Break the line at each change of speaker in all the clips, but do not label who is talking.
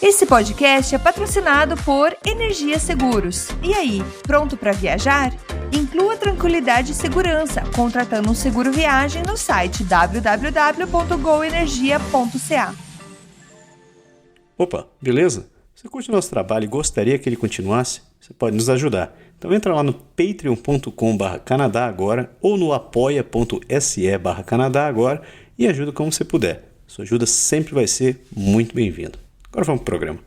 Esse podcast é patrocinado por Energia Seguros. E aí, pronto para viajar? Inclua tranquilidade e segurança contratando um seguro viagem no site www.goenergia.ca.
Opa, beleza? Você curte o nosso trabalho e gostaria que ele continuasse? Você pode nos ajudar. Então entra lá no patreon.com/Canadá Agora ou no apoia.se/Canadá Agora e ajuda como você puder. Sua ajuda sempre vai ser muito bem-vinda. Agora vamos pro programa.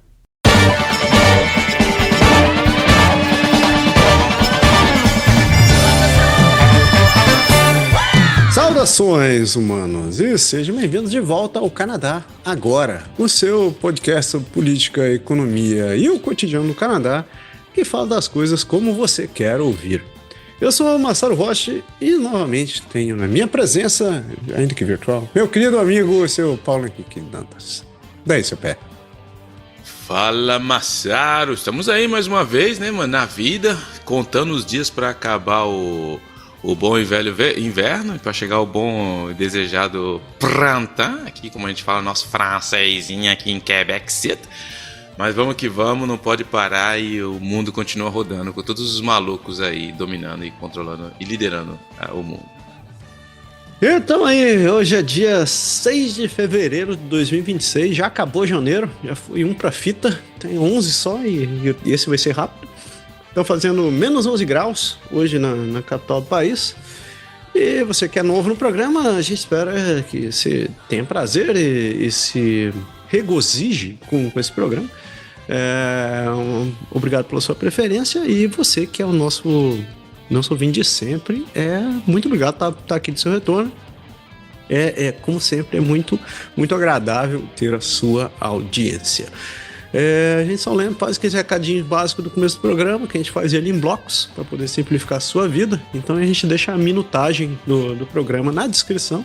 Saudações, humanos, e sejam bem-vindos de volta ao Canadá Agora, o seu podcast sobre política, economia e o cotidiano do Canadá, que fala das coisas como você quer ouvir. Eu sou o Marcelo Rocha e novamente tenho na minha presença, ainda que virtual, meu querido amigo, seu Paulo Henrique Dantas. Daí, seu pé.
Fala, Massaro, estamos aí mais uma vez, né, mano, na vida, contando os dias para acabar o bom e velho inverno, para chegar o bom e desejado printemps, aqui como a gente fala nosso francesinho aqui em Quebec City. Mas vamos que vamos, não pode parar e o mundo continua rodando, com todos os malucos aí dominando e controlando e liderando o mundo.
Então aí, hoje é dia 6 de fevereiro de 2026, já acabou janeiro, já fui um pra fita, tem 11 só e esse vai ser rápido. Estão fazendo menos 11 graus hoje na capital do país. E você que é novo no programa, a gente espera que você tenha prazer e se regozije com esse programa. Obrigado pela sua preferência e você que é o nosso ouvinte de sempre, muito obrigado por estar aqui de seu retorno. Como sempre, é muito, muito agradável ter a sua audiência. A gente só lembra, faz aquele recadinho básico do começo do programa, que a gente faz ele em blocos, para poder simplificar a sua vida. Então a gente deixa a minutagem do programa na descrição.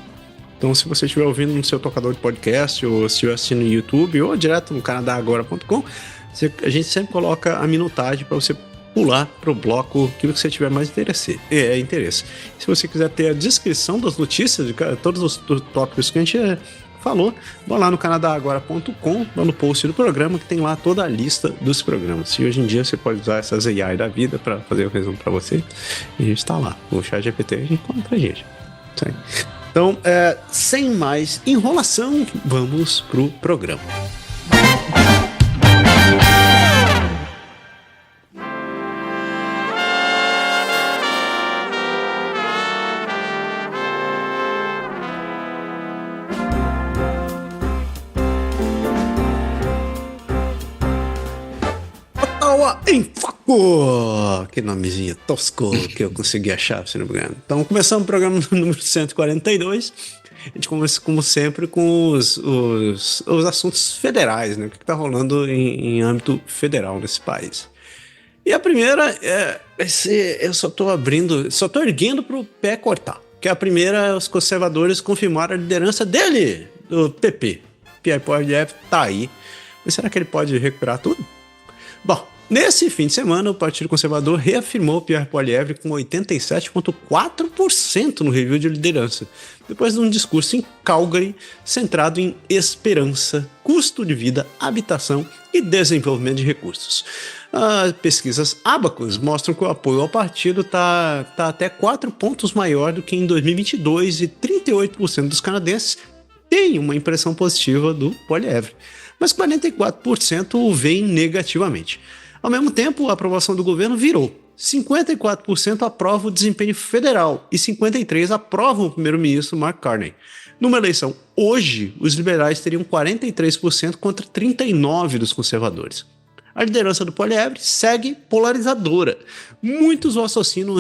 Então se você estiver ouvindo no seu tocador de podcast, ou se estiver assistindo no YouTube, ou direto no canadagora.com, a gente sempre coloca a minutagem para você pular para o bloco que você tiver mais interesse. Se você quiser ter a descrição das notícias, de todos os tópicos que a gente falou, vá lá no canadagora.com, lá no post do programa, que tem lá toda a lista dos programas. E hoje em dia você pode usar essas AI da vida para fazer o resumo para você. E a gente está lá. O ChatGPT a gente encontra a gente. Então, sem mais enrolação, vamos pro programa. Em foco! Que nomezinho tosco que eu consegui achar, se não me engano. Então, começamos o programa número 142. A gente começa, como sempre, com os assuntos federais, né? O que está rolando em âmbito federal nesse país. E a primeira eu só estou erguendo para o pé cortar. Que a primeira, os conservadores confirmaram a liderança dele, do PP. Pierre Poilievre está aí. Mas será que ele pode recuperar tudo? Bom, nesse fim de semana, o Partido Conservador reafirmou Pierre Poilievre com 87,4% no review de liderança, depois de um discurso em Calgary centrado em esperança, custo de vida, habitação e desenvolvimento de recursos. As pesquisas Abacus mostram que o apoio ao partido está até 4 pontos maior do que em 2022 e 38% dos canadenses têm uma impressão positiva do Poilievre, mas 44% o veem negativamente. Ao mesmo tempo, a aprovação do governo virou. 54% aprovam o desempenho federal e 53% aprovam o primeiro-ministro Mark Carney. Numa eleição hoje, os liberais teriam 43% contra 39% dos conservadores. A liderança do Poilievre segue polarizadora. Muitos o associam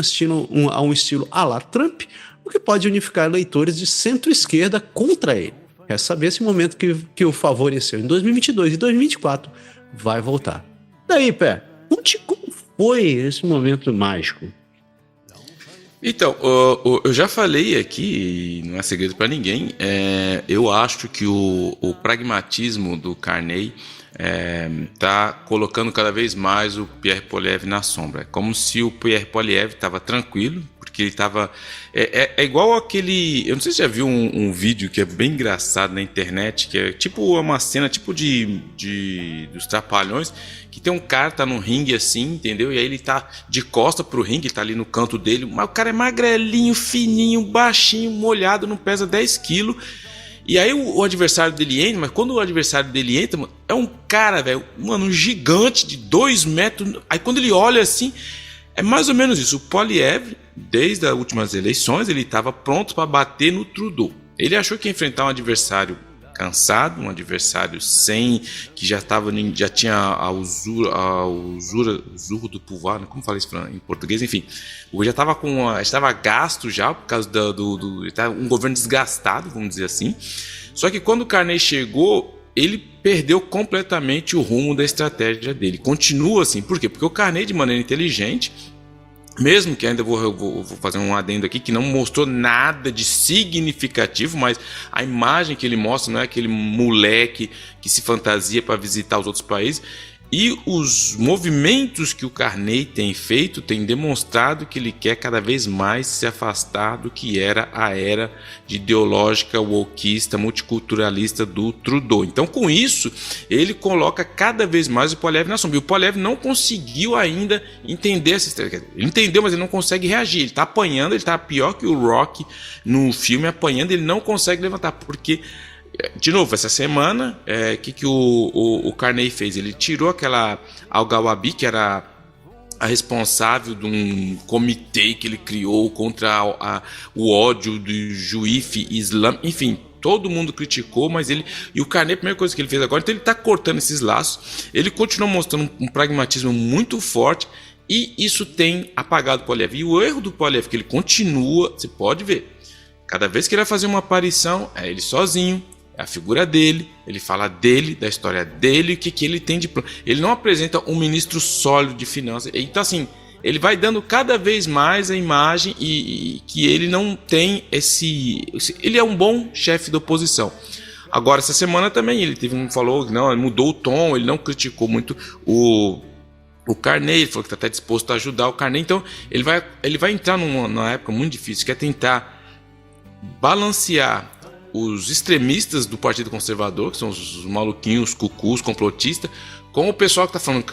a um estilo à la Trump, o que pode unificar eleitores de centro-esquerda contra ele. Quer saber se o momento que o favoreceu em 2022 e 2024 vai voltar. Daí, Pé, conte como foi esse momento mágico.
Então, eu já falei aqui, e não é segredo para ninguém, eu acho que o pragmatismo do Carney está colocando cada vez mais o Pierre Poilievre na sombra. É como se o Pierre Poilievre estava tranquilo, porque porque ele tava... É igual aquele... Eu não sei se você já viu um vídeo que é bem engraçado na internet, que é tipo uma cena tipo dos Trapalhões, que tem um cara tá no ringue assim, entendeu? E aí ele tá de costa pro ringue, ele tá ali no canto dele, mas o cara é magrelinho, fininho, baixinho, molhado, não pesa 10 quilos. E aí o adversário dele entra, mas quando o adversário dele entra, mano, é um cara, velho, mano, um gigante de 2 metros. Aí quando ele olha assim, é mais ou menos isso. O Poilievre, desde as últimas eleições, ele estava pronto para bater no Trudeau. Ele achou que ia enfrentar um adversário cansado, um adversário que já tinha a usura do pouvoir, né? Como fala isso em português, enfim, já estava gasto já por causa um governo desgastado, vamos dizer assim. Só que quando o Carney chegou, ele perdeu completamente o rumo da estratégia dele. Continua assim, por quê? Porque o Carney, de maneira inteligente, mesmo que ainda vou fazer um adendo aqui, que não mostrou nada de significativo, mas a imagem que ele mostra não é aquele moleque que se fantasia para visitar os outros países. E os movimentos que o Carney tem feito têm demonstrado que ele quer cada vez mais se afastar do que era a era ideológica, wokista, multiculturalista do Trudeau. Então, com isso, ele coloca cada vez mais o Poilievre na sombra. E o Poilievre não conseguiu ainda entender essa estratégia. Ele entendeu, mas ele não consegue reagir. Ele está apanhando, ele está pior que o Rock no filme, apanhando, ele não consegue levantar, porque... De novo, essa semana, que o Carney fez? Ele tirou aquela Al-Gawabi, que era a responsável de um comitê que ele criou contra o ódio do juif islâmico. Enfim, todo mundo criticou, mas ele... E o Carney, a primeira coisa que ele fez agora, então ele está cortando esses laços. Ele continua mostrando um pragmatismo muito forte e isso tem apagado o Poilievre. E o erro do Poilievre é que ele continua, você pode ver, cada vez que ele vai fazer uma aparição, é ele sozinho, é a figura dele, ele fala dele, da história dele, o que ele tem de plano. Ele não apresenta um ministro sólido de finanças. Então, assim, ele vai dando cada vez mais a imagem e que ele não tem ele é um bom chefe da oposição. Agora, essa semana também ele falou, não, ele mudou o tom, ele não criticou muito o Carney, ele falou que está até disposto a ajudar o Carney. Então, ele vai entrar numa época muito difícil, que é tentar balancear os extremistas do Partido Conservador, que são os maluquinhos, cucus, complotistas, com o pessoal que está falando...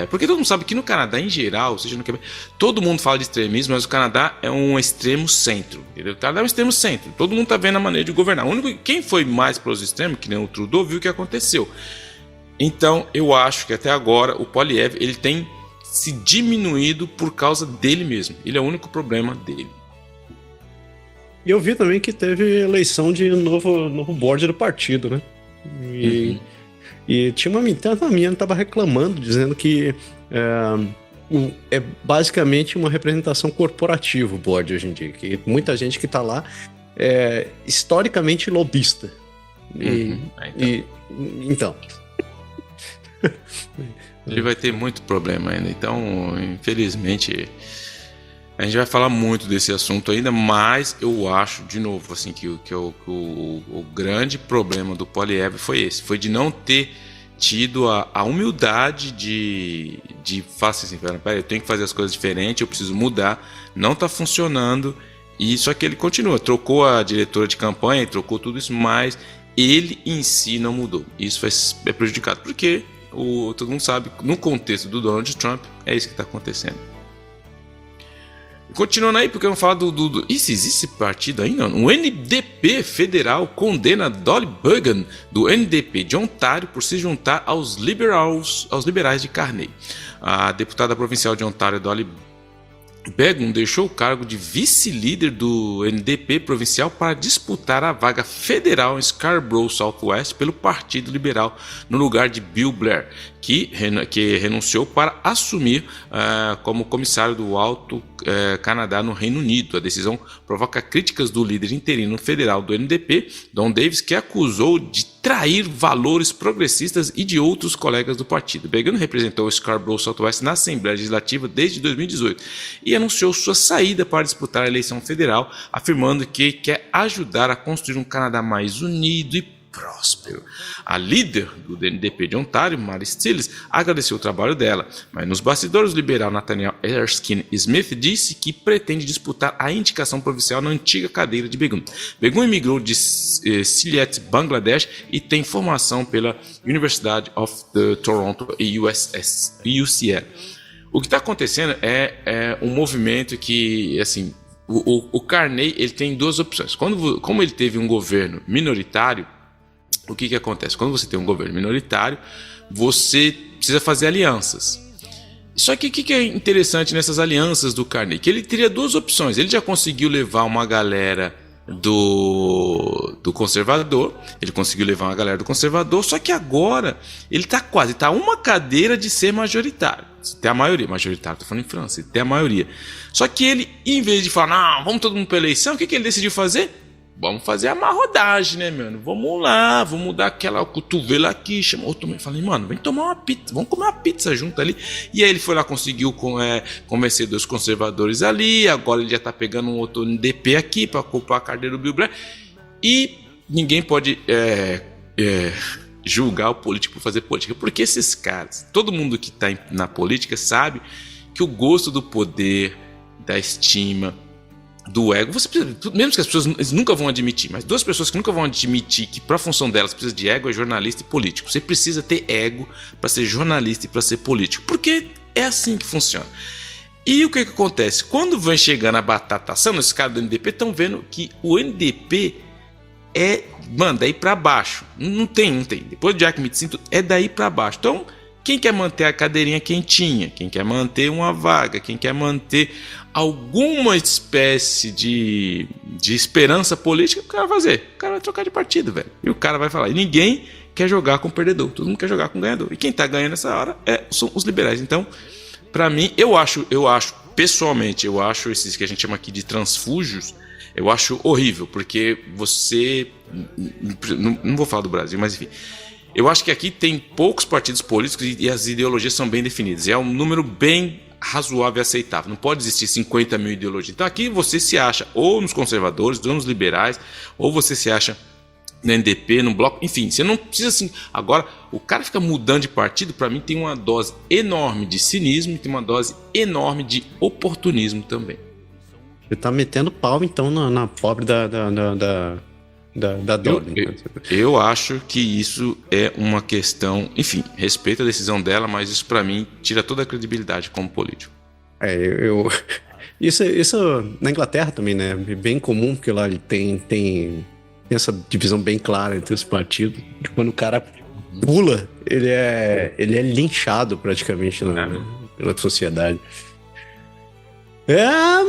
porque todo mundo sabe que no Canadá, em geral, ou seja, no Quebec, todo mundo fala de extremismo, mas o Canadá é um extremo centro. Entendeu? O Canadá é um extremo centro. Todo mundo está vendo a maneira de governar. Quem foi mais para os extremos, que nem o Trudeau, viu o que aconteceu. Então, eu acho que até agora o Poilievre ele tem se diminuído por causa dele mesmo. Ele é o único problema dele.
E eu vi também que teve eleição de novo board do partido, né? E tinha uma menina que estava reclamando, dizendo que é basicamente uma representação corporativa o board hoje em dia. Que muita gente que está lá é historicamente lobista. Então.
Ele vai ter muito problema ainda. Então, infelizmente... A gente vai falar muito desse assunto ainda, mas eu acho, de novo, assim, que o grande problema do Poilievre foi esse. Foi de não ter tido a humildade de falar assim, pera, eu tenho que fazer as coisas diferentes, eu preciso mudar, não está funcionando. E só que ele continua, trocou a diretora de campanha, trocou tudo isso, mas ele em si não mudou. Isso é prejudicado, porque todo mundo sabe, no contexto do Donald Trump, é isso que está acontecendo. Continuando aí, porque eu vou falar existe esse partido ainda? O NDP federal condena Dolly Burgan, do NDP de Ontário, por se juntar aos liberais de Carney. A deputada provincial de Ontário, Dolly Burgan, deixou o cargo de vice-líder do NDP provincial para disputar a vaga federal em Scarborough Southwest pelo Partido Liberal, no lugar de Bill Blair, que renunciou para assumir como comissário do Alto Canadá no Reino Unido. A decisão provoca críticas do líder interino federal do NDP, Don Davis, que acusou de trair valores progressistas e de outros colegas do partido. Burgan representou o Scarborough Southwest na Assembleia Legislativa desde 2018 e anunciou sua saída para disputar a eleição federal, afirmando que quer ajudar a construir um Canadá mais unido e próspero. A líder do NDP de Ontário, Mary Stiles, agradeceu o trabalho dela, mas nos bastidores o liberal Nathaniel Erskine Smith disse que pretende disputar a indicação provincial na antiga cadeira de Begum. Begum imigrou de Sylhet, Bangladesh, e tem formação pela University of Toronto e UCL. O que está acontecendo é um movimento que, assim, o Carney ele tem duas opções. Como ele teve um governo minoritário, o que acontece? Quando você tem um governo minoritário, você precisa fazer alianças. Só que o que é interessante nessas alianças do Carney? Que ele teria duas opções. Ele já conseguiu levar uma galera do conservador, só que agora ele está uma cadeira de ser majoritário. Tem a maioria, majoritário, estou falando em França, tem a maioria. Só que ele, em vez de falar, não, vamos todo mundo para eleição, o que ele decidiu fazer? Vamos fazer a marrodagem, né, mano? Vamos lá, vamos dar aquela cotovela aqui. Chamou outro, falei, mano, vem tomar uma pizza, vamos comer uma pizza junto ali. E aí ele foi lá, conseguiu convencer dois conservadores ali. Agora ele já tá pegando um outro NDP aqui para ocupar a cadeira do Bill Blair. E ninguém pode julgar o político por fazer política, porque esses caras, todo mundo que tá na política sabe que o gosto do poder, da estima, do ego, você precisa, mesmo que as pessoas nunca vão admitir, mas duas pessoas que nunca vão admitir que para a função delas precisa de ego é jornalista e político. Você precisa ter ego para ser jornalista e para ser político, porque é assim que funciona. E o que acontece? Quando vem chegando a batata assando, esses caras do NDP estão vendo que o NDP é, mano, daí para baixo. Não tem. Depois do Jack Mitzinto, é daí para baixo. Então, quem quer manter a cadeirinha quentinha, quem quer manter uma vaga, quem quer manter alguma espécie de esperança política, o cara vai fazer. O cara vai trocar de partido, velho. E o cara vai falar. E ninguém quer jogar com perdedor. Todo mundo quer jogar com ganhador. E quem tá ganhando nessa hora são os liberais. Então, pra mim, eu acho, pessoalmente, eu acho esses que a gente chama aqui de transfúgios, eu acho horrível. Porque você... Não vou falar do Brasil, mas enfim... Eu acho que aqui tem poucos partidos políticos e as ideologias são bem definidas. É um número bem razoável e aceitável. Não pode existir 50 mil ideologias. Então aqui você se acha ou nos conservadores, ou nos liberais, ou você se acha no NDP, no Bloco. Enfim, você não precisa assim... Agora, o cara fica mudando de partido, para mim tem uma dose enorme de cinismo e tem uma dose enorme de oportunismo também.
Você tá metendo pau, então, na pobre da Dolly.
Eu acho que isso é uma questão, enfim, respeito a decisão dela, mas isso pra mim tira toda a credibilidade como político.
Isso na Inglaterra também, né? É bem comum, porque lá ele tem essa divisão bem clara entre os partidos. E quando o cara pula, ele é linchado praticamente pela sociedade.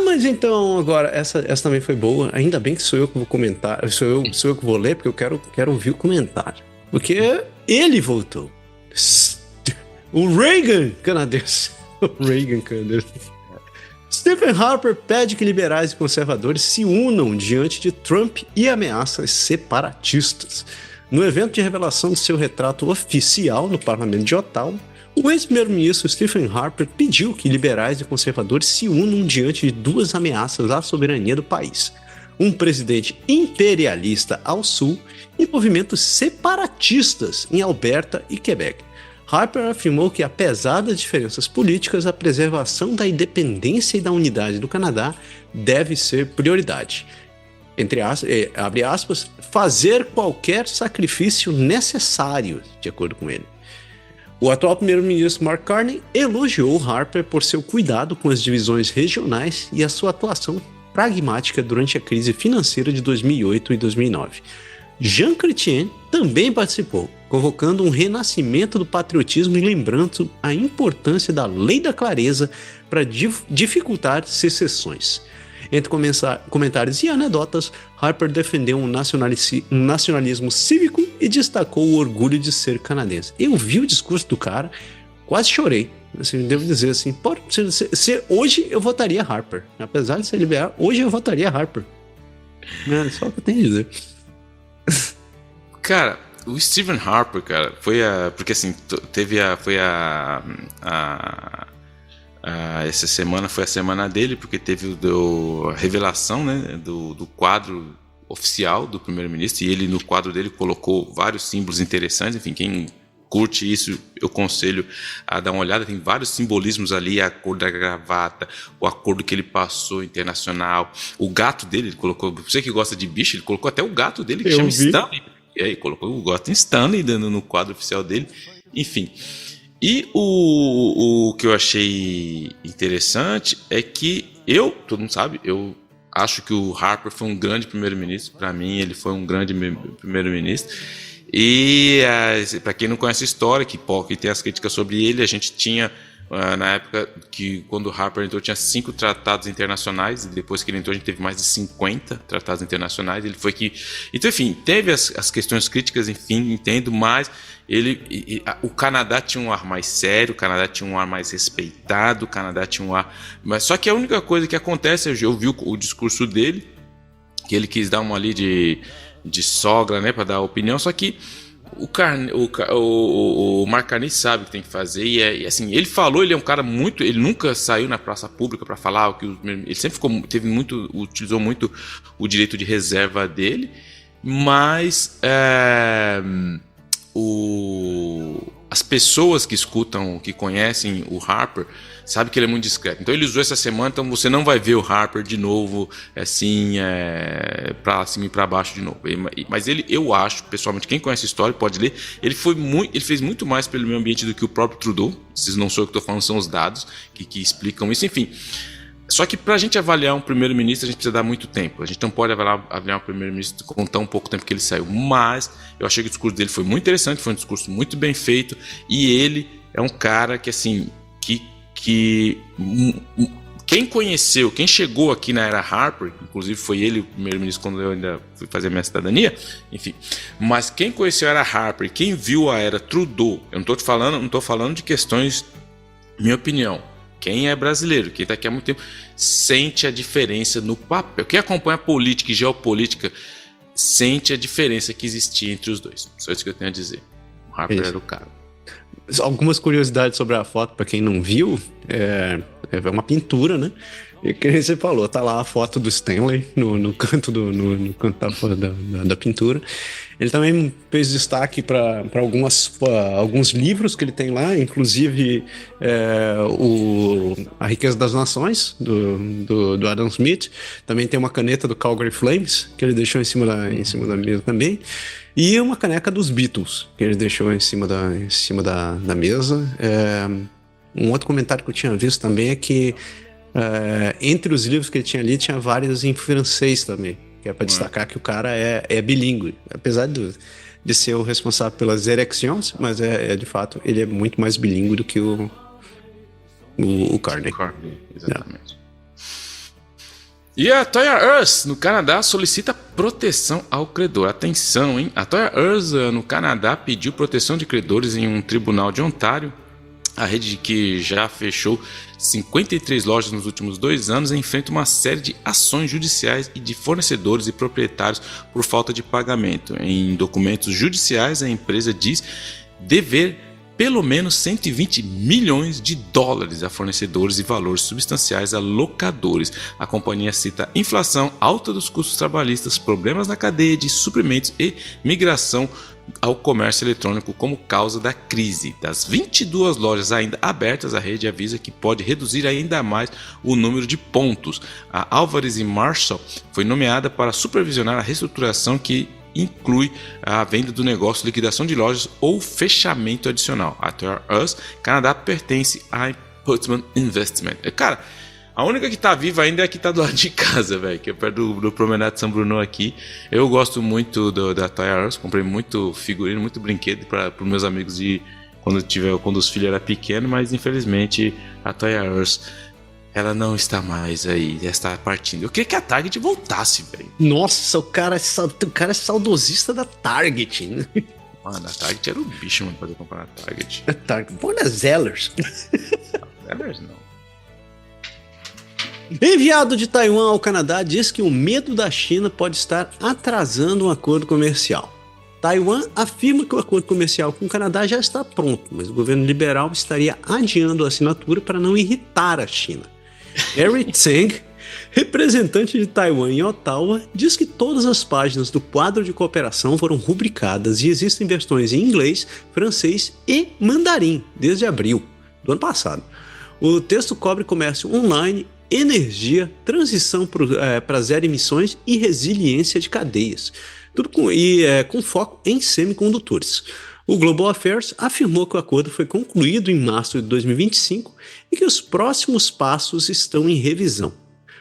Mas então, agora, essa também foi boa. Ainda bem que sou eu que vou comentar. Sou eu que vou ler, porque eu quero ouvir o comentário. Porque ele voltou. O Reagan canadense. Stephen Harper pede que liberais e conservadores se unam diante de Trump e ameaças separatistas. No evento de revelação de seu retrato oficial no parlamento de Ottawa, o ex-primeiro-ministro Stephen Harper pediu que liberais e conservadores se unam diante de duas ameaças à soberania do país. Um presidente imperialista ao sul e movimentos separatistas em Alberta e Quebec. Harper afirmou que, apesar das diferenças políticas, a preservação da independência e da unidade do Canadá deve ser prioridade. Abre aspas, fazer qualquer sacrifício necessário, de acordo com ele. O atual primeiro-ministro Mark Carney elogiou Harper por seu cuidado com as divisões regionais e a sua atuação pragmática durante a crise financeira de 2008 e 2009. Jean Chrétien também participou, convocando um renascimento do patriotismo e lembrando a importância da lei da clareza para dificultar secessões. Entre comentários e anedotas, Harper defendeu um nacionalismo cívico e destacou o orgulho de ser canadense. Eu vi o discurso do cara, quase chorei. Assim, devo dizer assim, hoje eu votaria Harper. Apesar de ser liberal, hoje eu votaria Harper. Só o que eu tenho a dizer.
Cara, o Stephen Harper, cara, porque assim, essa semana foi a semana dele, porque teve a revelação, né, do quadro oficial do primeiro-ministro, e ele no quadro dele colocou vários símbolos interessantes. Enfim, quem curte isso, eu aconselho a dar uma olhada. Tem vários simbolismos ali, a cor da gravata, o acordo que ele passou internacional, o gato dele, ele colocou, você que gosta de bicho, ele colocou até o gato dele, que chama Stanley, e aí colocou o gato em Stanley no quadro oficial dele. Enfim, e o que eu achei interessante é que todo mundo sabe, eu acho que o Harper foi um grande primeiro-ministro. Para mim, ele foi um grande primeiro-ministro. E para quem não conhece a história, que tem as críticas sobre ele, a gente tinha, na época que quando o Harper entrou, tinha 5 tratados internacionais, e depois que ele entrou a gente teve mais de 50 tratados internacionais. Ele foi que... Então, enfim, teve as questões críticas, enfim, entendo, mas o Canadá tinha um ar mais sério, o Canadá tinha um ar mais respeitado, o Canadá tinha um ar... Mas só que a única coisa que acontece, eu vi o discurso dele, que ele quis dar uma ali de sogra, né, para dar opinião, só que o Mark Carney sabe o que tem que fazer, e assim, ele falou, ele é um cara muito, ele nunca saiu na praça pública para falar o que ele sempre utilizou muito o direito de reserva dele, mas as pessoas que escutam, que conhecem o Harper, sabem que ele é muito discreto. Então ele usou essa semana, então você não vai ver o Harper de novo, assim, para cima e para baixo de novo. Mas eu acho, pessoalmente, quem conhece a história pode ler, ele fez muito mais pelo meio ambiente do que o próprio Trudeau. Vocês não sou eu que estou falando, são os dados que explicam isso, enfim. Só que para a gente avaliar um primeiro-ministro, a gente precisa dar muito tempo. A gente não pode avaliar um primeiro-ministro com tão pouco tempo que ele saiu. Mas eu achei que o discurso dele foi muito interessante, foi um discurso muito bem feito. E ele é um cara que, assim, quem conheceu, quem chegou aqui na era Harper, inclusive foi ele o primeiro-ministro quando eu ainda fui fazer a minha cidadania, enfim. Mas quem conheceu a era Harper, quem viu a era Trudeau, eu não estou falando de questões, minha opinião. Quem é brasileiro, quem está aqui há muito tempo, sente a diferença no papel. Quem acompanha política e geopolítica sente a diferença que existia entre os dois. Só isso que eu tenho a dizer. O Harper era o cara.
Algumas curiosidades sobre a foto, para quem não viu, é uma pintura, né? E que você falou, tá lá a foto do Stanley no canto da pintura. Ele também fez destaque para alguns livros que ele tem lá, inclusive A Riqueza das Nações, do Adam Smith. Também tem uma caneta do Calgary Flames, que ele deixou em cima da mesa também. E uma caneca dos Beatles, que ele deixou em cima da mesa. Um outro comentário que eu tinha visto também é que entre os livros que ele tinha ali, tinha vários em francês também, que é para destacar que o cara é bilíngue, apesar de ser o responsável pelas erecções, mas de fato, ele é muito mais bilíngue do que o Carney.
Exatamente. E a Toys R Us, no Canadá, solicita proteção ao credor. Atenção, hein? A Toys R Us, no Canadá, pediu proteção de credores em um tribunal de Ontário. A rede que já fechou 53 lojas nos últimos 2 anos enfrenta uma série de ações judiciais e de fornecedores e proprietários por falta de pagamento. Em documentos judiciais, a empresa diz dever pelo menos 120 milhões de dólares a fornecedores e valores substanciais a locadores. A companhia cita inflação, alta dos custos trabalhistas, problemas na cadeia de suprimentos e migração ao comércio eletrônico como causa da crise. Das 22 lojas ainda abertas, a rede avisa que pode reduzir ainda mais o número de pontos. A Alvarez & Marshall foi nomeada para supervisionar a reestruturação que inclui a venda do negócio, liquidação de lojas ou fechamento adicional. A Toys R Us Canadá pertence a Putman Investment. Cara, a única que tá viva ainda é a que tá do lado de casa, velho, que é perto do Promenade São Bruno aqui. Eu gosto muito da Toys R Us, comprei muito figurino, muito brinquedo para os meus amigos de quando os filhos eram pequenos, mas infelizmente a Toys R Us ela não está mais aí, já está partindo. Eu queria que a Target voltasse, velho.
Nossa, o cara é saudosista da Target, né?
Mano, a Target era o bicho, mano, pra poder comprar a Target.
A Target, põe na Zellers.
Zellers não.
Enviado de Taiwan ao Canadá diz que o medo da China pode estar atrasando um acordo comercial. Taiwan afirma que o acordo comercial com o Canadá já está pronto, mas o governo liberal estaria adiando a assinatura para não irritar a China. Harry Tseng, Representante de Taiwan em Ottawa diz que todas as páginas do quadro de cooperação foram rubricadas e existem versões em inglês, francês e mandarim desde abril do ano passado. O texto cobre comércio online, energia, transição para zero emissões e resiliência de cadeias, tudo com foco em semicondutores. O Global Affairs afirmou que o acordo foi concluído em março de 2025 e que os próximos passos estão em revisão.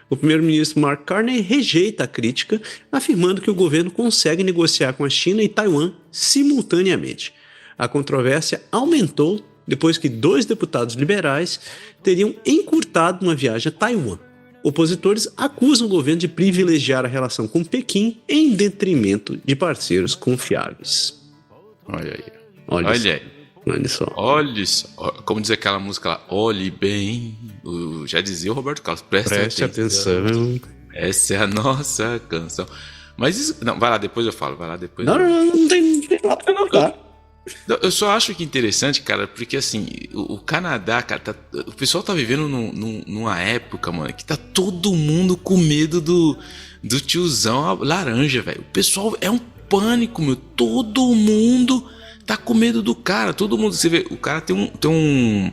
O primeiro-ministro Mark Carney rejeita a crítica, afirmando que o governo consegue negociar com a China e Taiwan simultaneamente. A controvérsia aumentou depois que 2 deputados liberais teriam encurtado uma viagem a Taiwan. Opositores acusam o governo de privilegiar a relação com Pequim em detrimento de parceiros confiáveis.
Olha aí.
Olha só.
Olha só. Como diz aquela música lá, olhe bem. Já dizia o Roberto Carlos, preste atenção. Essa é a nossa canção. Mas isso... Não, vai lá, depois eu falo.
Não tem nada pra não, cara.
Eu só acho que interessante, cara, porque assim, o Canadá, cara, o pessoal tá vivendo numa época, mano, que tá todo mundo com medo do tiozão laranja, velho. O pessoal é um pânico, meu. Todo mundo tá com medo do cara. Todo mundo, você vê, o cara tem um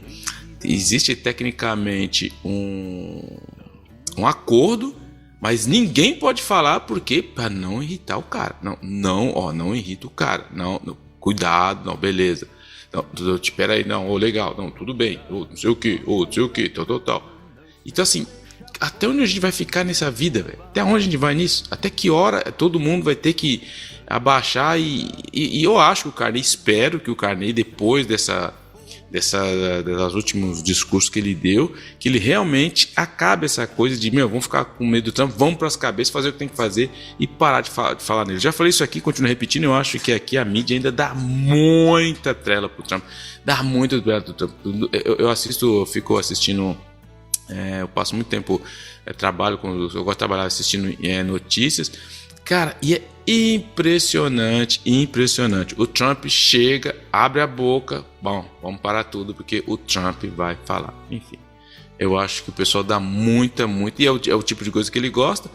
existe tecnicamente um acordo, mas ninguém pode falar porque pra não irritar o cara. Não irrita o cara. Não, cuidado, não, beleza. Não, espera aí, não, legal, não, tudo bem. Não sei o que, tal. Então assim, até onde a gente vai ficar nessa vida, velho? Até onde a gente vai nisso? Até que hora todo mundo vai ter que abaixar e eu acho que o Carney, espero que o Carney, depois desses últimos discursos que ele deu, que ele realmente acabe essa coisa de, vamos ficar com medo do Trump, vamos para as cabeças, fazer o que tem que fazer e parar de falar nele. Já falei isso aqui, continuo repetindo, eu acho que aqui a mídia ainda dá muita trela pro Trump, eu fico assistindo, eu passo muito tempo, eu gosto de trabalhar assistindo notícias, cara, e é impressionante. O Trump chega, abre a boca, bom, vamos parar tudo porque o Trump vai falar. Enfim, eu acho que o pessoal dá muita, e é o tipo de coisa que ele gosta,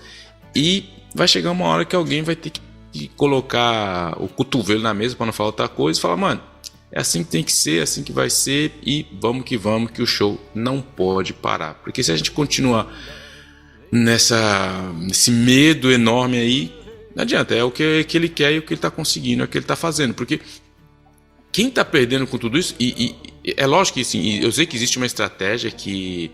e vai chegar uma hora que alguém vai ter que colocar o cotovelo na mesa para não falar outra coisa e falar, mano, é assim que tem que ser, é assim que vai ser, e vamos, que o show não pode parar. Porque se a gente continuar nesse medo enorme aí, não adianta, é o que ele quer e o que ele está conseguindo, é o que ele está fazendo. Porque quem está perdendo com tudo isso, e é lógico que assim, eu sei que existe uma estratégia que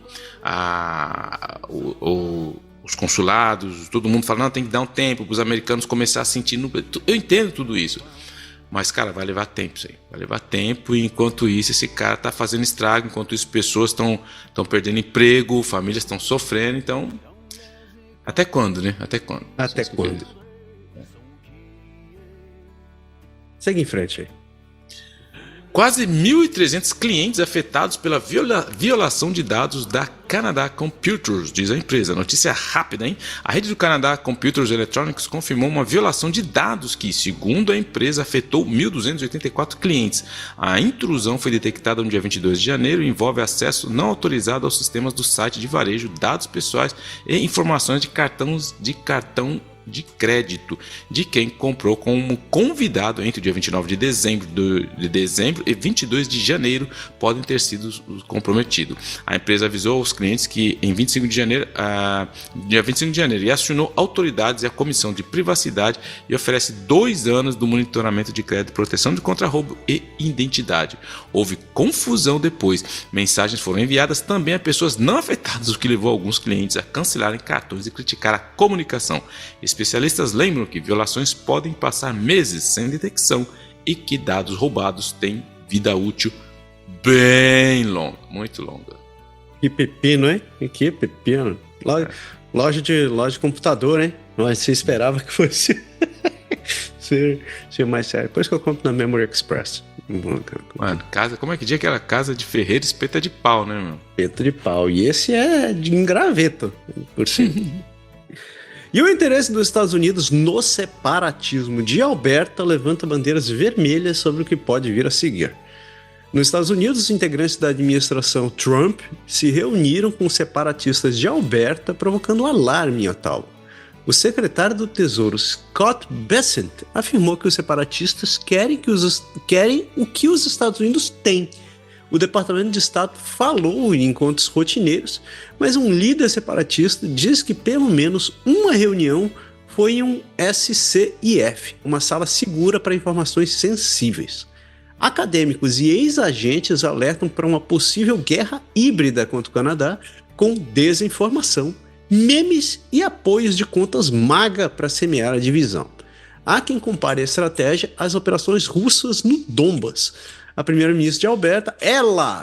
os consulados, todo mundo fala, não, tem que dar um tempo para os americanos começar a sentir. Eu entendo tudo isso. Mas, cara, vai levar tempo isso aí. Vai levar tempo e enquanto isso, esse cara tá fazendo estrago. Enquanto isso, pessoas estão perdendo emprego, famílias estão sofrendo. Então, até quando, né? Até quando?
Segue em frente aí.
Quase 1.300 clientes afetados pela violação de dados da Canada Computers, diz a empresa. Notícia rápida, hein? A rede do Canada Computers Electronics confirmou uma violação de dados que, segundo a empresa, afetou 1.284 clientes. A intrusão foi detectada no dia 22 de janeiro e envolve acesso não autorizado aos sistemas do site de varejo, dados pessoais e informações de cartão de crédito de quem comprou como convidado entre o dia 29 de dezembro e 22 de janeiro podem ter sido comprometidos. A empresa avisou aos clientes que em dia 25 de janeiro e acionou autoridades e a Comissão de Privacidade e oferece 2 anos do monitoramento de crédito, proteção contra roubo e identidade. Houve confusão depois. Mensagens foram enviadas também a pessoas não afetadas, o que levou alguns clientes a cancelarem cartões e criticar a comunicação. Especialistas lembram que violações podem passar meses sem detecção e que dados roubados têm vida útil bem longa, muito longa.
Que pepino, hein? Que pepino. Loja de computador, hein? Mas você esperava que fosse ser mais sério. Por isso que eu compro na Memory Express.
Mano, como é que diz aquela casa de ferreiro espeta de pau, né, meu?
Espeta de pau. E esse é de engraveto, por cima. E o interesse dos Estados Unidos no separatismo de Alberta levanta bandeiras vermelhas sobre o que pode vir a seguir. Nos Estados Unidos, os integrantes da administração Trump se reuniram com separatistas de Alberta, provocando alarme em Ottawa. O secretário do Tesouro, Scott Bessent, afirmou que os separatistas querem o que os Estados Unidos têm. O Departamento de Estado falou em encontros rotineiros, mas um líder separatista diz que pelo menos uma reunião foi em um SCIF, uma sala segura para informações sensíveis. Acadêmicos e ex-agentes alertam para uma possível guerra híbrida contra o Canadá, com desinformação, memes e apoios de contas MAGA para semear a divisão. Há quem compare a estratégia às operações russas no Donbas. A primeira-ministra de Alberta,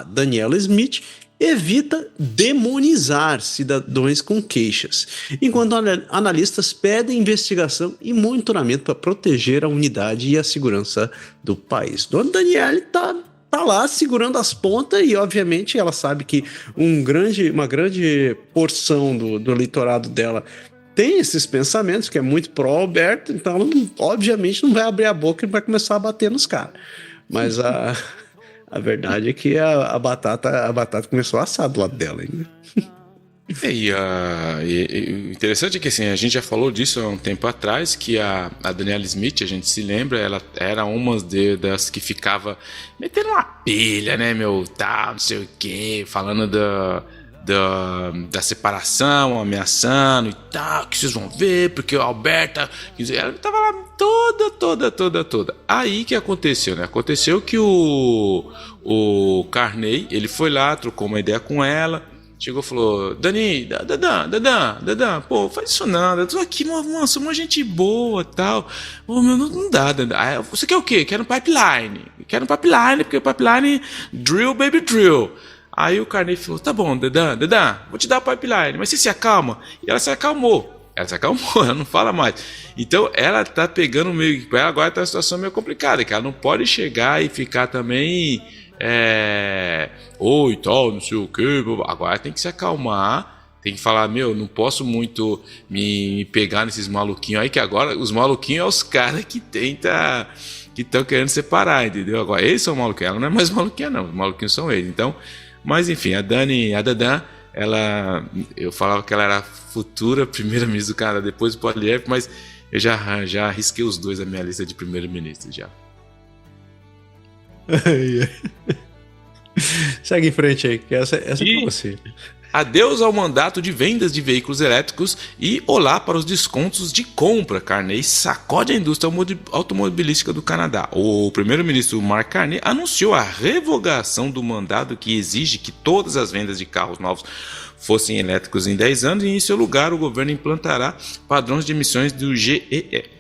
Daniela Smith, evita demonizar cidadãos com queixas, enquanto analistas pedem investigação e monitoramento para proteger a unidade e a segurança do país. Dona Daniela está lá segurando as pontas e, obviamente, ela sabe que uma grande porção do eleitorado dela tem esses pensamentos, que é muito pró-Alberta, então ela, obviamente, não vai abrir a boca e vai começar a bater nos caras. Mas a verdade é que a batata começou a assar do lado dela ainda.
E interessante é que assim, a gente já falou disso há um tempo atrás, que a Daniela Smith, a gente se lembra, ela era uma das que ficava metendo uma pilha, né, não sei o que, falando da separação, ameaçando e tal, que vocês vão ver, porque o Alberta, ela tava lá toda. Aí que aconteceu, né? Aconteceu que o Carney, ele foi lá, trocou uma ideia com ela, chegou e falou: Dadã, pô, faz isso não, eu tô aqui, mano, sou uma gente boa e tal. Ô, meu, não dá. Aí, você quer o quê? Quero um pipeline, porque o pipeline, drill, baby, drill. Aí o Carney falou: tá bom, Dadã, vou te dar o pipeline, mas você se acalma. E ela se acalmou, ela não fala mais. Então ela tá pegando meio que. Ela agora tá numa situação meio complicada, que ela não pode chegar e ficar também. Oi, tal, não sei o que. Agora tem que se acalmar, tem que falar: meu, não posso muito me pegar nesses maluquinhos aí, que agora os maluquinhos é os caras que estão querendo separar, entendeu? Agora eles são maluquinhos, ela não é mais maluquinha, não, os maluquinhos são eles. Então. Mas enfim, a Dadã, eu falava que ela era a futura primeira-ministra do Canadá depois do Poilievre, mas eu já risquei os dois da minha lista de primeiro-ministro já.
Segue em frente aí, que essa é pra você.
Adeus ao mandato de vendas de veículos elétricos e olá para os descontos de compra. Carney sacode a indústria automobilística do Canadá. O primeiro-ministro Mark Carney anunciou a revogação do mandato que exige que todas as vendas de carros novos fossem elétricos em 10 anos e, em seu lugar, o governo implantará padrões de emissões do GEE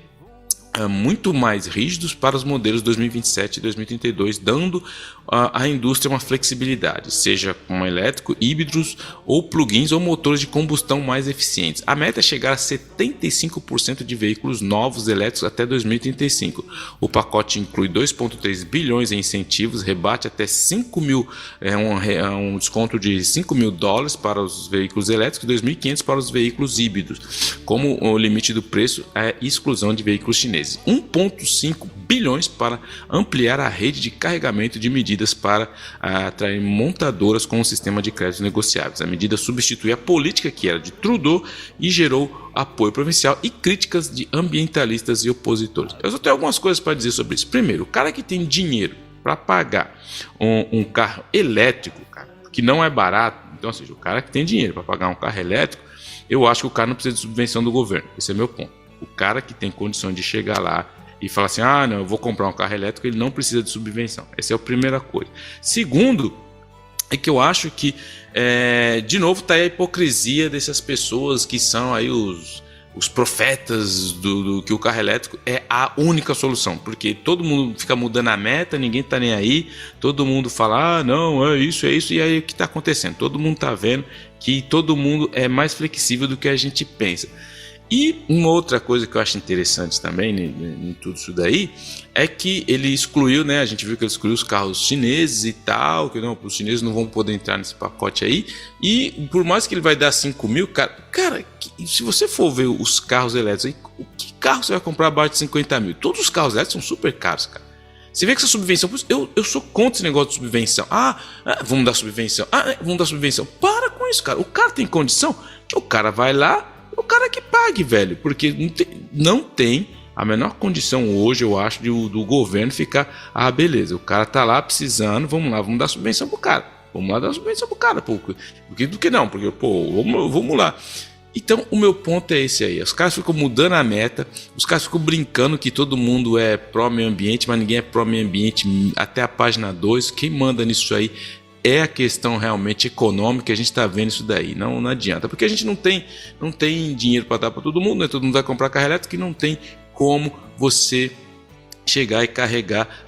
muito mais rígidos para os modelos 2027 e 2032, dando à indústria uma flexibilidade, seja com elétrico, híbridos ou plugins ou motores de combustão mais eficientes. A meta é chegar a 75% de veículos novos elétricos até 2035. O pacote inclui 2,3 bilhões em incentivos, rebate até 5 mil, um desconto de $5.000 para os veículos elétricos e 2.500 para os veículos híbridos, como o limite do preço é exclusão de veículos chineses. 1,5 bilhões para ampliar a rede de carregamento de medidas para atrair montadoras com um sistema de créditos negociáveis. A medida substitui a política que era de Trudeau e gerou apoio provincial e críticas de ambientalistas e opositores. Eu só tenho algumas coisas para dizer sobre isso. Primeiro, o cara que tem dinheiro para pagar um carro elétrico, cara, que não é barato, então, ou seja, o cara que tem dinheiro para pagar um carro elétrico, eu acho que o cara não precisa de subvenção do governo. Esse é meu ponto. O cara que tem condições de chegar lá e falar assim: não, eu vou comprar um carro elétrico, ele não precisa de subvenção. Essa é a primeira coisa. Segundo, é que eu acho que, de novo, está aí a hipocrisia dessas pessoas que são aí os profetas do que o carro elétrico é a única solução. Porque todo mundo fica mudando a meta, ninguém está nem aí, todo mundo fala: não, é isso, e aí o que está acontecendo? Todo mundo está vendo que todo mundo é mais flexível do que a gente pensa. E uma outra coisa que eu acho interessante também em tudo isso daí é que ele excluiu, né? A gente viu que ele excluiu os carros chineses e tal, que não, os chineses não vão poder entrar nesse pacote aí. E por mais que ele vai dar 5 mil, cara, se você for ver os carros elétricos aí, que carro você vai comprar abaixo de 50 mil? Todos os carros elétricos são super caros, cara. Você vê que essa subvenção... Eu sou contra esse negócio de subvenção. Vamos dar subvenção. Vamos dar subvenção. Para com isso, cara. O cara tem condição, o cara vai lá, o cara que pague, velho. Porque não tem a menor condição hoje, eu acho, do governo ficar... beleza, o cara tá lá precisando, vamos lá, vamos dar subvenção pro cara. Vamos lá dar subvenção pro cara, pô. Do que não? Porque, pô, vamos lá. Então, o meu ponto é esse aí. Os caras ficam mudando a meta, os caras ficam brincando que todo mundo é pró-meio ambiente, mas ninguém é pró-meio ambiente até a página 2. Quem manda nisso aí é a questão realmente econômica, a gente está vendo isso daí. Não adianta, porque a gente não tem dinheiro para dar para todo mundo, né? Todo mundo vai comprar carro elétrico e não tem como você chegar e carregar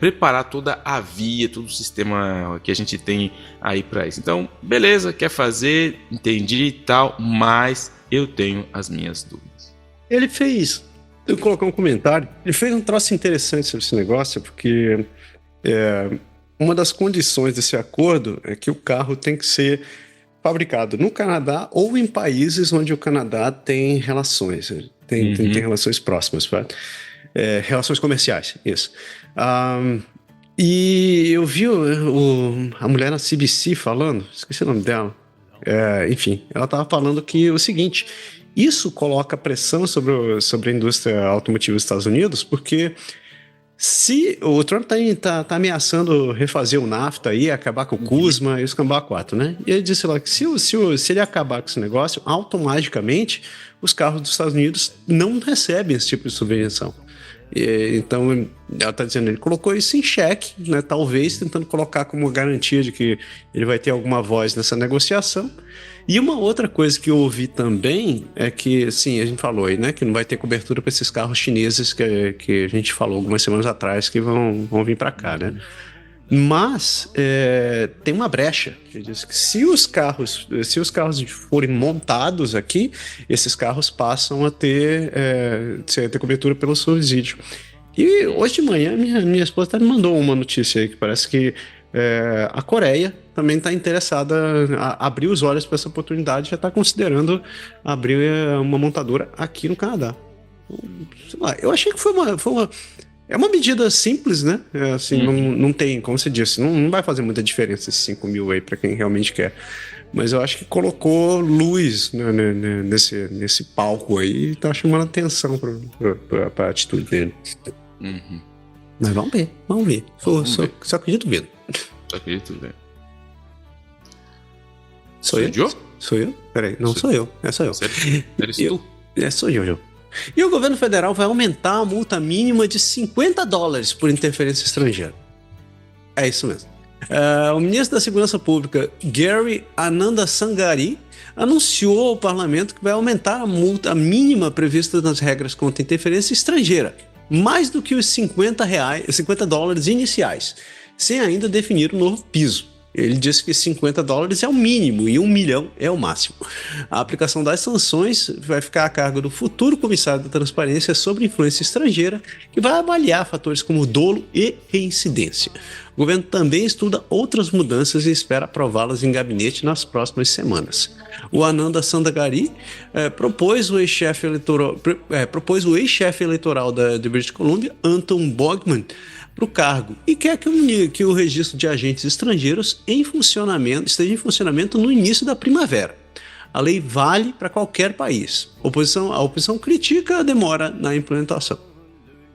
preparar toda a via, todo o sistema que a gente tem aí para isso. Então, beleza, quer fazer, entendi e tal, mas eu tenho as minhas dúvidas.
Ele fez, eu vou colocar um comentário, ele fez um troço interessante sobre esse negócio, porque uma das condições desse acordo é que o carro tem que ser fabricado no Canadá ou em países onde o Canadá tem relações, tem relações próximas, certo? Relações comerciais, isso. E eu vi a mulher na CBC falando, esqueci o nome dela, enfim, ela estava falando que o seguinte, isso coloca pressão sobre a indústria automotiva dos Estados Unidos, porque se o Trump tá ameaçando refazer o NAFTA aí, acabar com o CUSMA e os Cambá 4, né? E ele disse lá que se ele acabar com esse negócio, automaticamente os carros dos Estados Unidos não recebem esse tipo de subvenção. Então, ela está dizendo, ele colocou isso em xeque, né, talvez tentando colocar como garantia de que ele vai ter alguma voz nessa negociação. E uma outra coisa que eu ouvi também é que, sim, a gente falou aí, né, que não vai ter cobertura para esses carros chineses que a gente falou algumas semanas atrás que vão vir para cá, né? Mas tem uma brecha que diz que se os carros forem montados aqui, esses carros passam a ter cobertura pelo subsídio. E hoje de manhã minha esposa me mandou uma notícia aí que parece que a Coreia também está interessada a abrir os olhos para essa oportunidade, já está considerando abrir uma montadora aqui no Canadá. Sei lá, eu achei que foi uma medida simples, né? Assim, não tem, como você disse, não vai fazer muita diferença esses 5 mil aí para quem realmente quer. Mas eu acho que colocou luz, né, nesse palco aí e tá chamando atenção para a atitude dele. Mas vamos ver. Só acredito vendo.
Só acredito vendo.
Sou eu? Peraí, não sou eu. Sou eu.
Eres tu?
Sou eu, João. E o governo federal vai aumentar a multa mínima de $50 por interferência estrangeira. É isso mesmo. O ministro da Segurança Pública, Gary Anandasangari, anunciou ao parlamento que vai aumentar a multa mínima prevista nas regras contra interferência estrangeira, mais do que os $50 iniciais, sem ainda definir o novo piso. Ele disse que $50 é o mínimo e 1 milhão é o máximo. A aplicação das sanções vai ficar a cargo do futuro comissário da Transparência sobre Influência Estrangeira, que vai avaliar fatores como dolo e reincidência. O governo também estuda outras mudanças e espera aprová-las em gabinete nas próximas semanas. O Anandasangari propôs o ex-chefe eleitoral de British Columbia, Anton Bogman, para o cargo e quer que o registro de agentes estrangeiros esteja em funcionamento no início da primavera. A lei vale para qualquer país. A oposição critica a demora na implementação.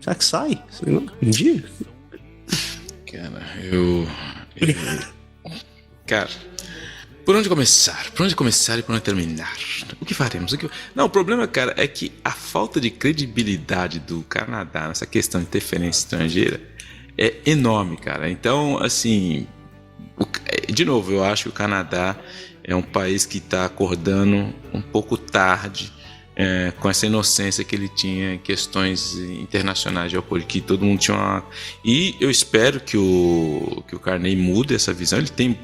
Será que sai? Um dia?
Cara, por onde começar? Por onde começar e por onde terminar? O que faremos? Não, o problema, cara, é que a falta de credibilidade do Canadá nessa questão de interferência estrangeira é enorme, cara. Então, assim, de novo, eu acho que o Canadá é um país que está acordando um pouco tarde com essa inocência que ele tinha em questões internacionais geopolíticas, que todo mundo tinha uma... E eu espero que o Carney mude essa visão. Ele tem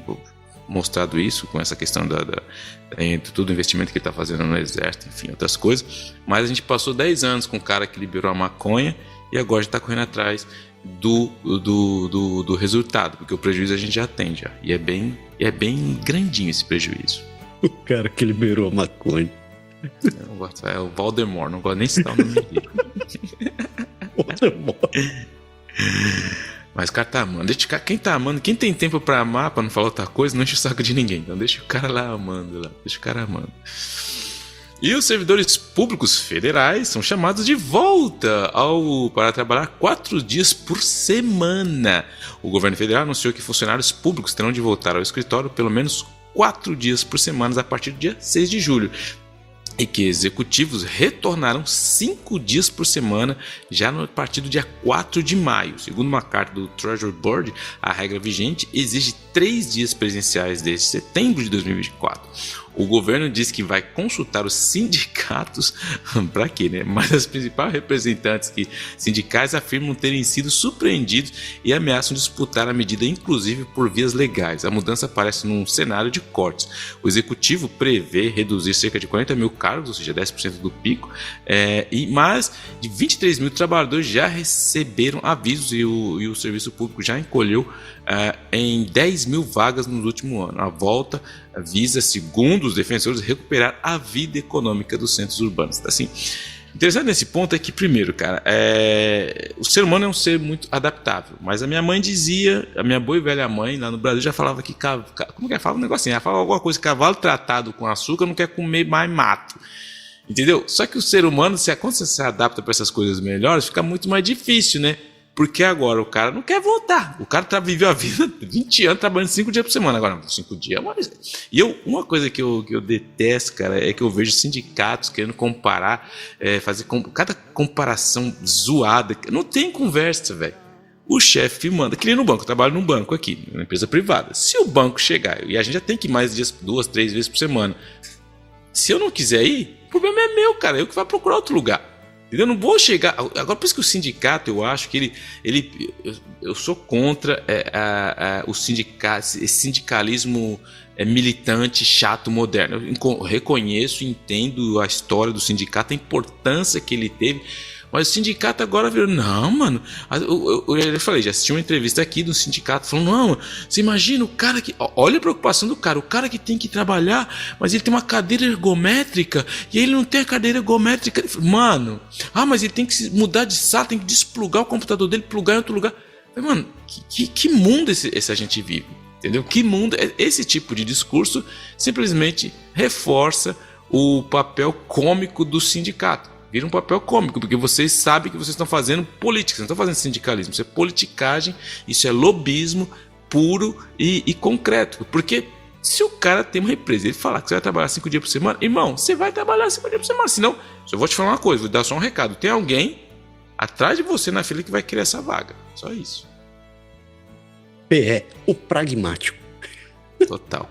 mostrado isso com essa questão de todo o investimento que ele está fazendo no exército, enfim, outras coisas. Mas a gente passou 10 anos com um cara que liberou a maconha e agora a gente está correndo atrás do resultado, porque o prejuízo a gente já tem já, e é bem grandinho esse prejuízo.
O cara que liberou a maconha.
Eu não gosto, é o Voldemort, não gosto nem citar o nome dele.
Voldemort.
Mas o cara tá amando. Quem tá amando, quem tem tempo pra amar, pra não falar outra coisa, não enche o saco de ninguém. Então deixa o cara lá amando, deixa o cara amando. E os servidores públicos federais são chamados de volta para trabalhar 4 dias por semana. O governo federal anunciou que funcionários públicos terão de voltar ao escritório pelo menos 4 dias por semana a partir do dia 6 de julho. E que executivos retornarão 5 dias por semana já a partir do dia 4 de maio. Segundo uma carta do Treasury Board, a regra vigente exige 3 dias presenciais desde setembro de 2024. O governo diz que vai consultar os sindicatos, para quê, né? Mas as principais representantes sindicais afirmam terem sido surpreendidos e ameaçam disputar a medida, inclusive por vias legais. A mudança aparece num cenário de cortes. O executivo prevê reduzir cerca de 40 mil cargos, ou seja, 10% do pico, e mais de 23 mil trabalhadores já receberam avisos e o serviço público já encolheu em 10 mil vagas no último ano. A volta visa, segundo os defensores, recuperar a vida econômica dos centros urbanos. Assim, interessante nesse ponto é que, primeiro, cara, o ser humano é um ser muito adaptável, mas a minha mãe dizia, a minha boa e velha mãe lá no Brasil já falava que, como que é? Fala um negocinho, ela fala alguma coisa, cavalo tratado com açúcar não quer comer mais mato. Entendeu? Só que o ser humano, quando você se adapta para essas coisas melhores, fica muito mais difícil, né? Porque agora o cara não quer voltar. O cara viveu a vida 20 anos trabalhando 5 dias por semana. Agora, 5 dias, mas... E uma coisa que eu detesto, cara, é que eu vejo sindicatos querendo comparar, fazer cada comparação zoada. Não tem conversa, velho. O chefe manda, que nem no banco, eu trabalho num banco aqui, numa empresa privada. Se o banco chegar, e a gente já tem que ir mais dias, 2, 3 vezes por semana. Se eu não quiser ir, o problema é meu, cara. Eu que vou procurar outro lugar. Eu não vou chegar. Agora, por isso que o sindicato, eu acho que eu sou contra o esse sindicalismo militante, chato, moderno. Eu reconheço, entendo a história do sindicato, a importância que ele teve. Mas o sindicato agora virou, não, mano. Eu falei, já assisti uma entrevista aqui do sindicato falando, não, você imagina o cara que. Olha a preocupação do cara, o cara que tem que trabalhar, mas ele tem uma cadeira ergométrica e ele não tem a cadeira ergométrica. Mano, mas ele tem que mudar de sala, tem que desplugar o computador dele, plugar em outro lugar. Mano, que mundo esse a gente vive? Entendeu? Que mundo? Esse tipo de discurso simplesmente reforça o papel cômico do sindicato. Vira um papel cômico, porque vocês sabem que vocês estão fazendo política, vocês não estão fazendo sindicalismo, isso é politicagem, isso é lobismo puro e concreto. Porque se o cara tem uma empresa e ele falar que você vai trabalhar 5 dias por semana, irmão, você vai trabalhar 5 dias por semana, senão, eu vou te falar uma coisa, vou dar só um recado, tem alguém atrás de você na fila que vai querer essa vaga, só isso.
PE, o pragmático.
Total.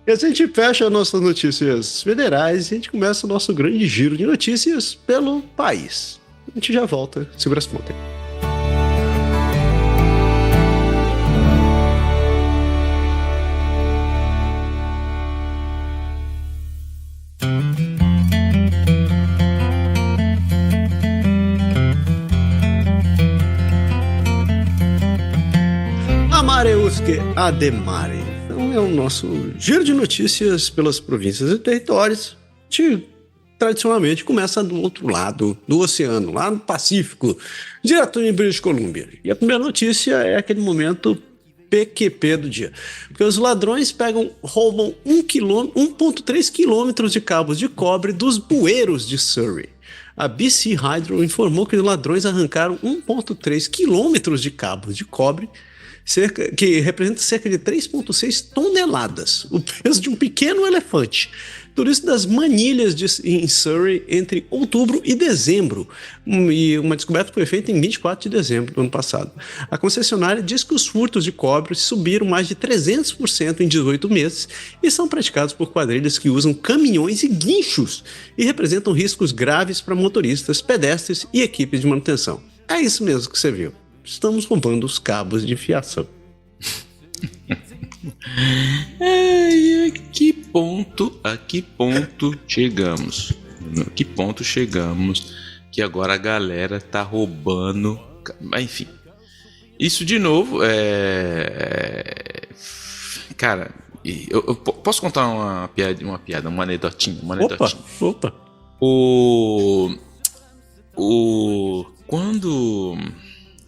E assim a gente fecha nossas notícias federais e a gente começa o nosso grande giro de notícias pelo país. A gente já volta, segura as pontas. Amareuske Ademare. Então é o nosso giro de notícias pelas províncias e territórios. A gente tradicionalmente começa do outro lado do oceano, lá no Pacífico, direto em British Columbia. E a primeira notícia é aquele momento PQP do dia. Porque os ladrões roubam 1,3 quilômetros de cabos de cobre dos bueiros de Surrey. A BC Hydro informou que os ladrões arrancaram 1,3 quilômetros de cabos de cobre, que representa cerca de 3,6 toneladas, o peso de um pequeno elefante. Tudo isso das manilhas em Surrey entre outubro e dezembro. E uma descoberta foi feita em 24 de dezembro do ano passado. A concessionária diz que os furtos de cobre subiram mais de 300% em 18 meses e são praticados por quadrilhas que usam caminhões e guinchos e representam riscos graves para motoristas, pedestres e equipes de manutenção. É isso mesmo que você viu. Estamos roubando os cabos de fiação.
A que ponto chegamos? A que ponto chegamos que agora a galera tá roubando? Enfim, isso de novo cara, eu posso contar uma piada, uma anedotinha?
Opa.
quando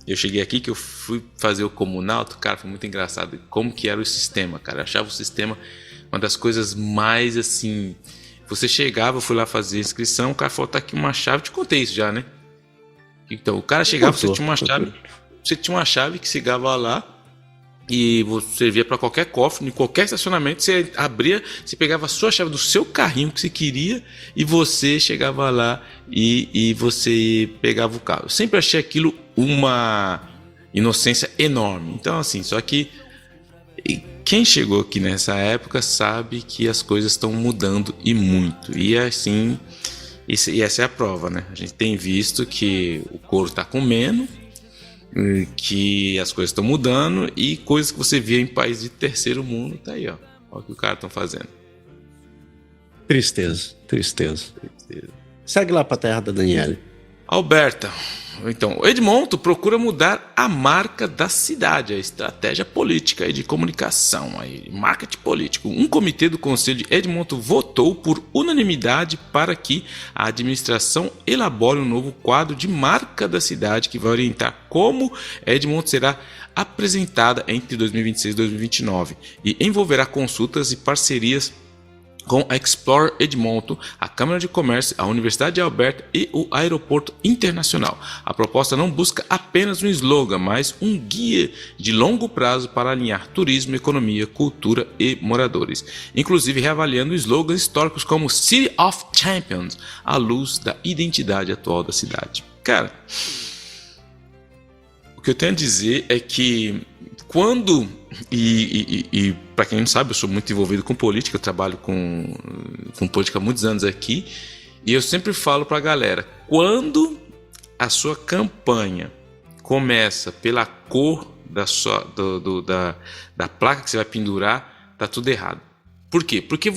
eu cheguei aqui, que eu fui fazer o Comunauto, cara, foi muito engraçado como que era o sistema, cara. Eu achava o sistema uma das coisas mais, assim... Você chegava, eu fui lá fazer a inscrição, o cara falou, tá aqui uma chave, te contei isso já, né? Então, o cara chegava, você tinha uma chave que chegava lá e você servia para qualquer cofre, em qualquer estacionamento, você abria, você pegava a sua chave do seu carrinho que você queria e você chegava lá e você pegava o carro. Eu sempre achei aquilo uma inocência enorme. Então, assim, só que quem chegou aqui nessa época sabe que as coisas estão mudando e muito. E assim, e essa é a prova, né? A gente tem visto que o couro está comendo, que as coisas estão mudando e coisas que você via em países de terceiro mundo, tá aí, ó. Olha o que os caras estão fazendo.
Tristeza. Segue lá pra terra da Daniele.
Alberta. Então, Edmonton procura mudar a marca da cidade, a estratégia política e de comunicação, marketing político. Um comitê do Conselho de Edmonton votou por unanimidade para que a administração elabore um novo quadro de marca da cidade que vai orientar como Edmonton será apresentada entre 2026 e 2029 e envolverá consultas e parcerias com a Explore Edmonton, a Câmara de Comércio, a Universidade de Alberta e o Aeroporto Internacional. A proposta não busca apenas um slogan, mas um guia de longo prazo para alinhar turismo, economia, cultura e moradores, inclusive reavaliando slogans históricos como City of Champions, à luz da identidade atual da cidade. Cara, o que eu tenho a dizer é que quando, e para quem não sabe, eu sou muito envolvido com política, eu trabalho com política há muitos anos aqui, e eu sempre falo para a galera, quando a sua campanha começa pela cor da placa que você vai pendurar, tá tudo errado. Por quê? Porque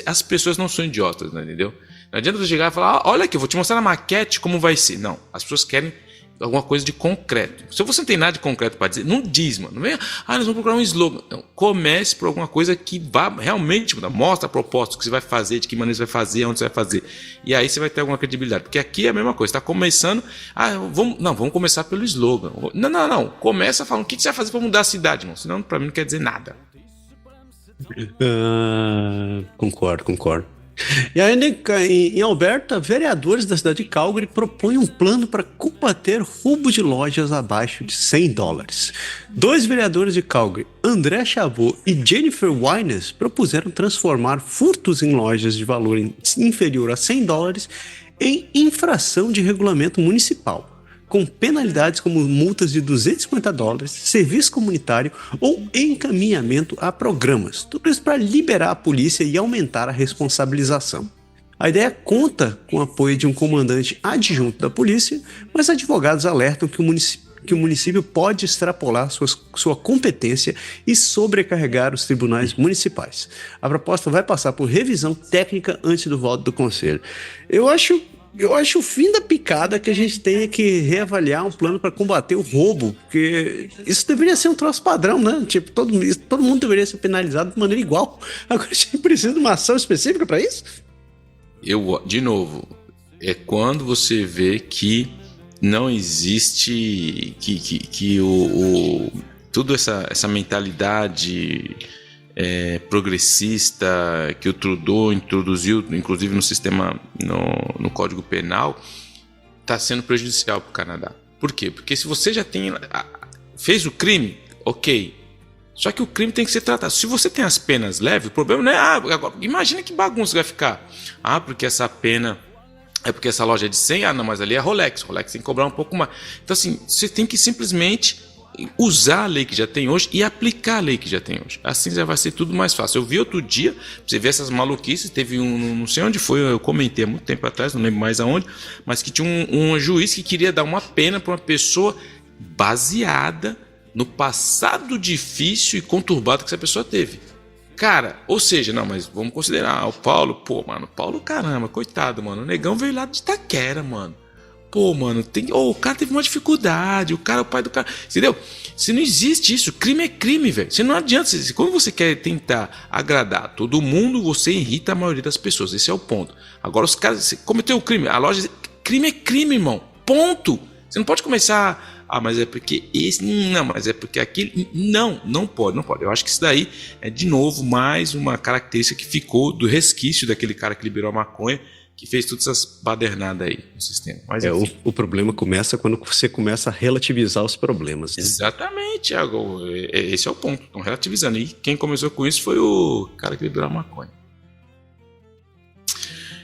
as pessoas não são idiotas, né, entendeu? Não adianta você chegar e falar, olha aqui, eu vou te mostrar na maquete como vai ser. Não, as pessoas querem alguma coisa de concreto. Se você não tem nada de concreto para dizer, não diz, mano. Não vem, nós vamos procurar um slogan. Não, comece por alguma coisa que vá realmente mudar. Mostra a proposta, o que você vai fazer, de que maneira você vai fazer, onde você vai fazer. E aí você vai ter alguma credibilidade. Porque aqui é a mesma coisa. Está começando, vamos começar pelo slogan. Não. Começa falando, o que você vai fazer para mudar a cidade, irmão? Senão, para mim, não quer dizer nada.
Concordo. E ainda em Alberta, vereadores da cidade de Calgary propõem um plano para combater roubo de lojas abaixo de $100. 2 vereadores de Calgary, André Chabot e Jennifer Wines, propuseram transformar furtos em lojas de valor inferior a $100 em infração de regulamento municipal, com penalidades como multas de $250, serviço comunitário ou encaminhamento a programas. Tudo isso para liberar a polícia e aumentar a responsabilização. A ideia conta com o apoio de um comandante adjunto da polícia, mas advogados alertam que o município pode extrapolar sua competência e sobrecarregar os tribunais municipais. A proposta vai passar por revisão técnica antes do voto do conselho. Eu acho o fim da picada que a gente tenha que reavaliar um plano para combater o roubo, porque isso deveria ser um troço padrão, né? Tipo, todo mundo deveria ser penalizado de maneira igual. Agora a gente precisa de uma ação específica para isso?
De novo, é quando você vê que não existe toda essa mentalidade progressista que o Trudeau introduziu, inclusive no sistema, no Código Penal, está sendo prejudicial para o Canadá. Por quê? Porque se você já fez o crime, ok, só que o crime tem que ser tratado. Se você tem as penas leves, o problema não é, agora, imagina que bagunça vai ficar. Porque essa pena é porque essa loja é de 100, não, mas ali é Rolex tem que cobrar um pouco mais. Então assim, você tem que simplesmente usar a lei que já tem hoje e aplicar a lei que já tem hoje. Assim já vai ser tudo mais fácil. Eu vi outro dia, você vê essas maluquices, teve não sei onde foi, eu comentei há muito tempo atrás, não lembro mais aonde, mas que tinha um juiz que queria dar uma pena para uma pessoa baseada no passado difícil e conturbado que essa pessoa teve. Cara, ou seja, não, mas vamos considerar o Paulo, caramba, coitado, mano, o negão veio lá de Itaquera, mano. Pô, mano, o cara teve uma dificuldade, o pai do cara, entendeu? Se não existe isso, crime é crime, velho. Você não adianta, quando você quer tentar agradar todo mundo, você irrita a maioria das pessoas, esse é o ponto. Agora os caras, você cometeu o crime, crime é crime, irmão, ponto. Você não pode começar, mas é porque esse, não, mas é porque aquele, não pode. Eu acho que isso daí é, de novo, mais uma característica que ficou do resquício daquele cara que liberou a maconha, que fez todas essas badernadas aí no sistema. Mas,
o problema começa quando você começa a relativizar os problemas. Né?
Exatamente, Thiago. Esse é o ponto. Estão relativizando. E quem começou com isso foi o cara que liberou a maconha.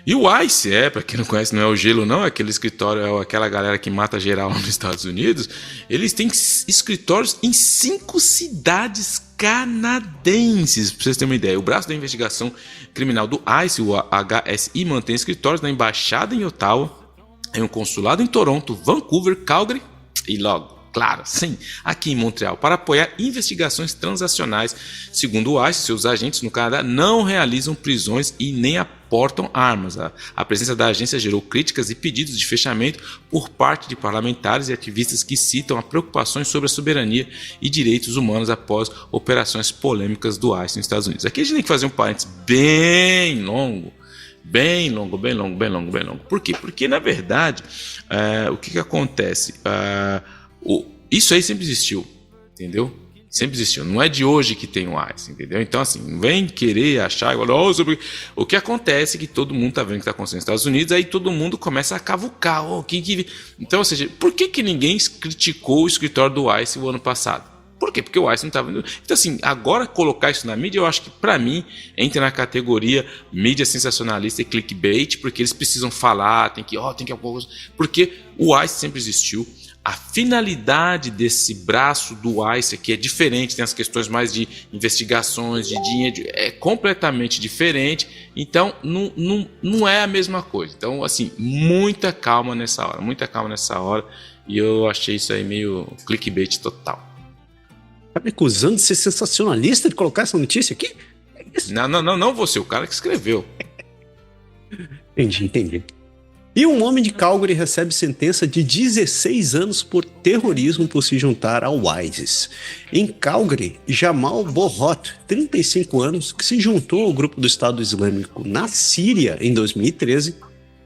E o ICE, para quem não conhece, não é o gelo não, é aquele escritório, é aquela galera que mata geral lá nos Estados Unidos. Eles têm escritórios em 5 cidades canadenses, para vocês terem uma ideia. O braço da investigação criminal do ICE, o HSI, mantém escritórios na embaixada em Ottawa, em um consulado em Toronto, Vancouver, Calgary e logo, claro, sim, aqui em Montreal, para apoiar investigações transacionais. Segundo o ICE, seus agentes no Canadá não realizam prisões e nem aportam armas. A presença da agência gerou críticas e pedidos de fechamento por parte de parlamentares e ativistas que citam as preocupações sobre a soberania e direitos humanos após operações polêmicas do ICE nos Estados Unidos. Aqui a gente tem que fazer um parênteses bem longo. Por quê? Porque, na verdade, o que acontece? Isso aí sempre existiu, entendeu? Sempre existiu. Não é de hoje que tem o ICE, entendeu? Então, assim, não vem querer achar... O que acontece é que todo mundo está vendo o que está acontecendo nos Estados Unidos, aí todo mundo começa a cavucar. Então, ou seja, por que ninguém criticou o escritório do ICE o ano passado? Por quê? Porque o ICE não estava... Então, assim, agora colocar isso na mídia, eu acho que, para mim, entra na categoria mídia sensacionalista e clickbait, porque eles precisam falar, tem que... Porque o ICE sempre existiu. A finalidade desse braço do ICE aqui é diferente, tem as questões mais de investigações, de dinheiro, é completamente diferente, então não é a mesma coisa. Então, assim, muita calma nessa hora, e eu achei isso aí meio clickbait total.
Tá me acusando de ser sensacionalista de colocar essa notícia aqui?
Não você, o cara que escreveu.
Entendi. E um homem de Calgary recebe sentença de 16 anos por terrorismo por se juntar ao ISIS. Em Calgary, Jamal Borrot, 35 anos, que se juntou ao grupo do Estado Islâmico na Síria em 2013,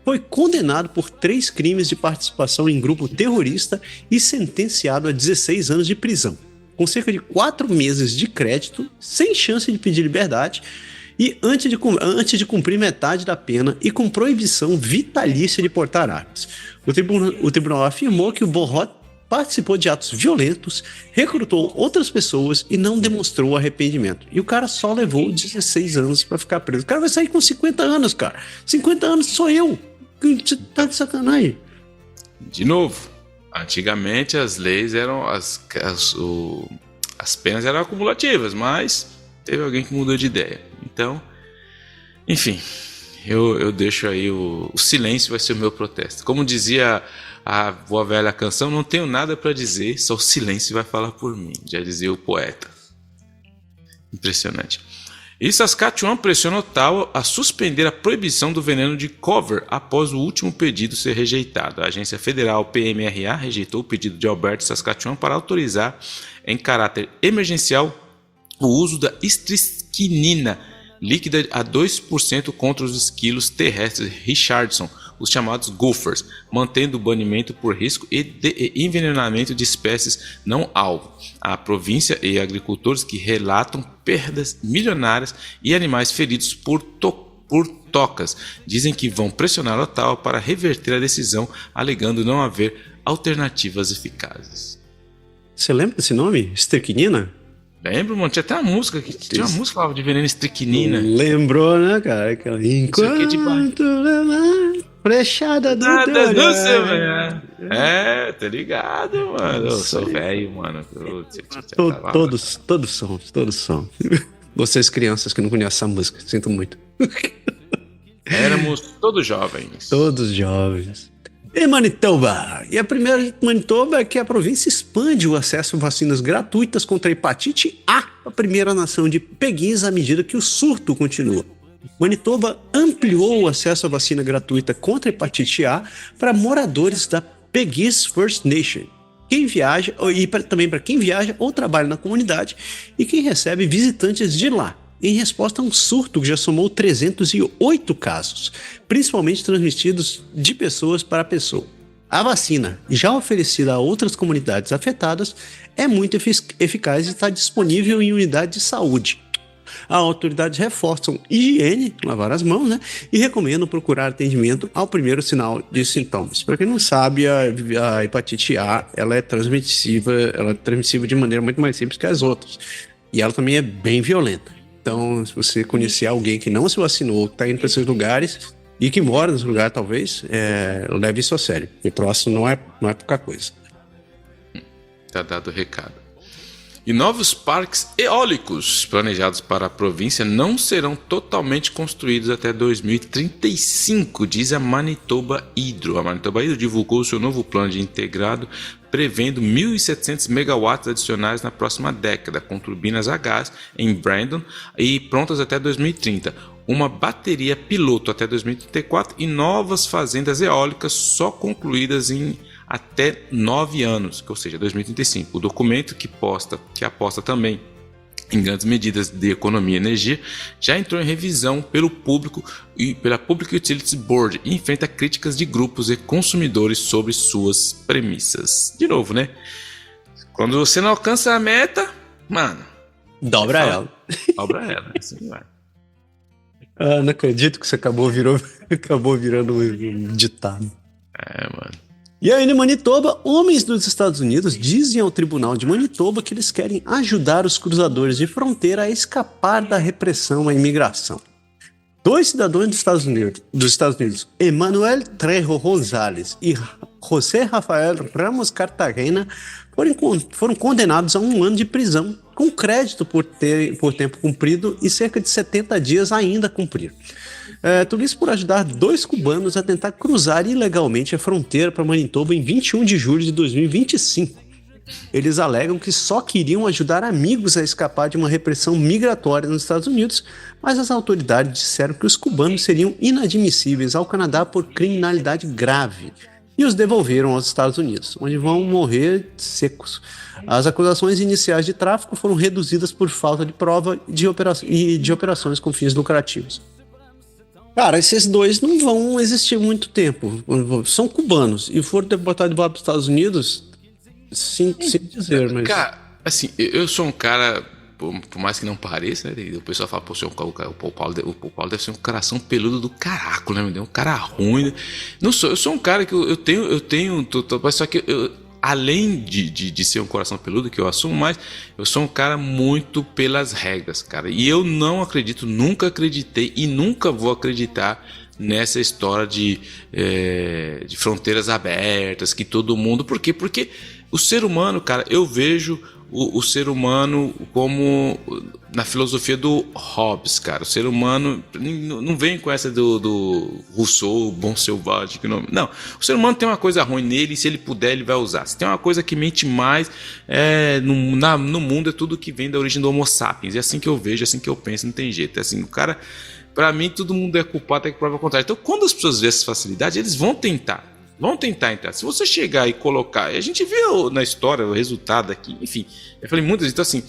foi condenado por 3 crimes de participação em grupo terrorista e sentenciado a 16 anos de prisão, com cerca de 4 meses de crédito, sem chance de pedir liberdade, e antes de cumprir metade da pena e com proibição vitalícia de portar armas. O tribunal afirmou que o Borrot participou de atos violentos, recrutou outras pessoas e não demonstrou arrependimento. E o cara só levou 16 anos para ficar preso. O cara vai sair com 50 anos, cara. 50 anos sou eu. Você tá de sacanagem.
De novo, antigamente as leis eram... As penas eram acumulativas, mas teve alguém que mudou de ideia. Então, enfim, eu deixo aí o silêncio vai ser o meu protesto. Como dizia a boa velha canção, não tenho nada para dizer, só o silêncio vai falar por mim, já dizia o poeta. Impressionante. E Saskatchewan pressiona Ottawa a suspender a proibição do veneno de cover após o último pedido ser rejeitado. A agência federal PMRA rejeitou o pedido de Alberta e Saskatchewan para autorizar, em caráter emergencial, o uso da strychnina líquida a 2% contra os esquilos terrestres Richardson, os chamados gophers, mantendo o banimento por risco e envenenamento de espécies não alvo. A província e agricultores que relatam perdas milionárias e animais feridos por tocas dizem que vão pressionar Ottawa para reverter a decisão, alegando não haver alternativas eficazes.
Você lembra desse nome? Strychnina?
Lembro, mano. Tinha até uma música que falava de veneno strychnina.
Lembrou, né, cara? Enquanto flechada do seu olhar.
Tá ligado, mano. Eu sou velho, mano.
Todos são. Vocês crianças que não conhecem essa música, sinto muito.
Éramos todos jovens.
Todos jovens. E Manitoba. E a primeira de Manitoba é que a província expande o acesso a vacinas gratuitas contra a hepatite A, a primeira nação de peguins à medida que o surto continua. Manitoba ampliou o acesso à vacina gratuita contra a hepatite A para moradores da Peguis First Nation, quem viaja, e também para quem viaja ou trabalha na comunidade e quem recebe visitantes de lá, em resposta a um surto que já somou 308 casos, principalmente transmitidos de pessoas para pessoa. A vacina, já oferecida a outras comunidades afetadas, é muito eficaz e está disponível em unidades de saúde. As autoridades reforçam higiene, lavar as mãos, né? E recomendam procurar atendimento ao primeiro sinal de sintomas. Para quem não sabe, a hepatite A, ela é transmissível de maneira muito mais simples que as outras. E ela também é bem violenta. Então, se você conhecer alguém que não se vacinou, que está indo para esses lugares e que mora nesse lugar, talvez, leve isso a sério. E próximo não é pouca coisa.
Tá dado o recado. E novos parques eólicos planejados para a província não serão totalmente construídos até 2035, diz a Manitoba Hydro. A Manitoba Hydro divulgou seu novo plano de integrado, prevendo 1.700 megawatts adicionais na próxima década, com turbinas a gás em Brandon e prontas até 2030. Uma bateria piloto até 2034 e novas fazendas eólicas só concluídas em até 9 anos, ou seja, 2035. O documento que aposta também em grandes medidas de economia e energia já entrou em revisão pelo público e pela Public Utilities Board e enfrenta críticas de grupos e consumidores sobre suas premissas. De novo, né? Quando você não alcança a meta, mano,
dobra ela.
Dobra ela, assim vai.
Não acredito que você acabou virando um ditado.
Mano.
E aí, em Manitoba, homens dos Estados Unidos dizem ao Tribunal de Manitoba que eles querem ajudar os cruzadores de fronteira a escapar da repressão à imigração. 2 cidadãos dos Estados Unidos, Emmanuel Trejo Rosales e José Rafael Ramos Cartagena, foram condenados a 1 ano de prisão, com crédito por tempo cumprido e cerca de 70 dias ainda a cumprir. Tudo isso por ajudar 2 cubanos a tentar cruzar ilegalmente a fronteira para Manitoba em 21 de julho de 2025. Eles alegam que só queriam ajudar amigos a escapar de uma repressão migratória nos Estados Unidos, mas as autoridades disseram que os cubanos seriam inadmissíveis ao Canadá por criminalidade grave e os devolveram aos Estados Unidos, onde vão morrer secos. As acusações iniciais de tráfico foram reduzidas por falta de prova e de operações com fins lucrativos. Cara, esses 2 não vão existir muito tempo. São cubanos e foram deportados de volta para os Estados Unidos, sem dizer, mas...
Cara, assim, eu sou um cara, por mais que não pareça, né? O pessoal fala, pô, o Paulo deve ser um coração peludo do caraco, né? Um cara ruim. Né? Não sou, eu sou um cara que eu tenho, só que além de ser um coração peludo, que eu assumo mais, eu sou um cara muito pelas regras, cara. E eu não acredito, nunca acreditei e nunca vou acreditar nessa história de fronteiras abertas, que todo mundo... Por quê? Porque o ser humano, cara, eu vejo o ser humano como na filosofia do Hobbes, cara. O ser humano não vem com essa do Rousseau, bom selvagem. Não, o ser humano tem uma coisa ruim nele e se ele puder, ele vai usar. Se tem uma coisa que mente mais no mundo, é tudo que vem da origem do Homo sapiens. É assim que eu vejo, é assim que eu penso, não tem jeito. É assim, o cara, pra mim, todo mundo é culpado até que prova o contrário. Então, quando as pessoas veem essa facilidade, eles vão tentar entrar. Se você chegar e colocar... A gente viu na história o resultado aqui. Enfim, eu falei muitas vezes. Então, assim,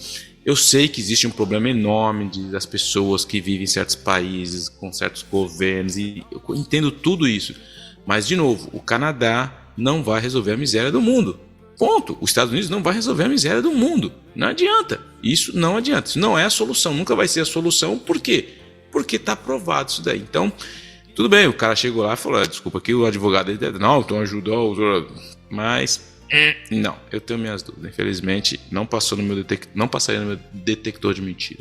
eu sei que existe um problema enorme das pessoas que vivem em certos países, com certos governos. E eu entendo tudo isso. Mas, de novo, o Canadá não vai resolver a miséria do mundo. Ponto. Os Estados Unidos não vai resolver a miséria do mundo. Não adianta. Isso não adianta. Isso não é a solução. Nunca vai ser a solução. Por quê? Porque está provado isso daí. Então... Tudo bem, o cara chegou lá e falou, desculpa aqui, o advogado dele, não, então ajudou, mas não, eu tenho minhas dúvidas. Infelizmente, não passaria no meu detector de mentira.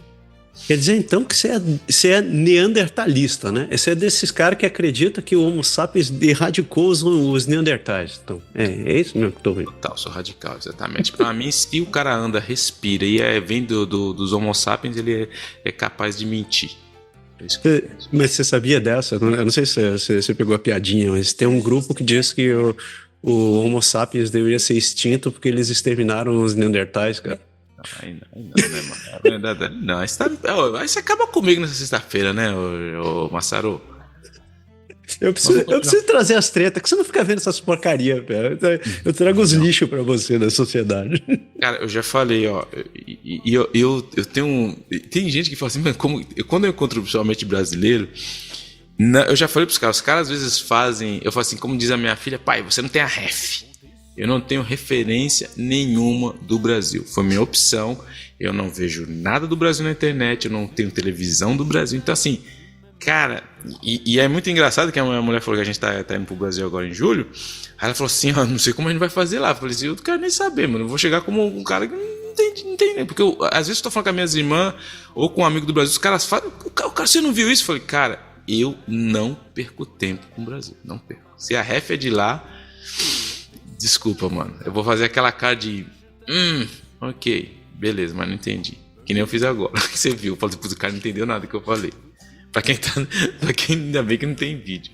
Quer dizer, então, que você é neandertalista, né? Você é desses caras que acredita que o Homo sapiens erradicou os neandertais. Então, é isso mesmo que eu tô vendo.
Total, sou radical, exatamente. Pra mim, se o cara anda, respira e vem dos Homo sapiens, ele é capaz de mentir.
Mas você sabia dessa? Eu não sei se você pegou a piadinha, mas tem um grupo que diz que o Homo sapiens deveria ser extinto porque eles exterminaram os neandertais, cara.
Não, aí você acaba comigo nessa sexta-feira, né, ô Massaro?
Eu preciso trazer as tretas, que você não fica vendo essas porcarias, cara. Eu trago os lixos pra você da sociedade.
Cara, eu já falei, ó, eu tenho... Tem gente que fala assim, quando eu encontro principalmente brasileiro, Eu já falei pros caras, os caras às vezes fazem, eu falo assim, como diz a minha filha, pai, você não tem a ref. Eu não tenho referência nenhuma do Brasil. Foi minha opção. Eu não vejo nada do Brasil na internet. Eu não tenho televisão do Brasil. Então, assim, cara... E é muito engraçado que a minha mulher falou que a gente tá indo pro Brasil agora em julho. Aí ela falou assim, ó, não sei como a gente vai fazer lá. Eu falei assim, eu não quero nem saber, mano. Eu vou chegar como um cara que não tem nem. Porque às vezes eu tô falando com as minhas irmãs ou com um amigo do Brasil. Os caras falam, o cara, você não viu isso? Eu falei, cara, eu não perco tempo com o Brasil. Não perco. Se a ref é de lá... Desculpa, mano. Eu vou fazer aquela cara de... ok, beleza, mas não entendi. Que nem eu fiz agora. Você viu, eu falei, o cara não entendeu nada que eu falei. Pra quem ainda bem que não tem vídeo.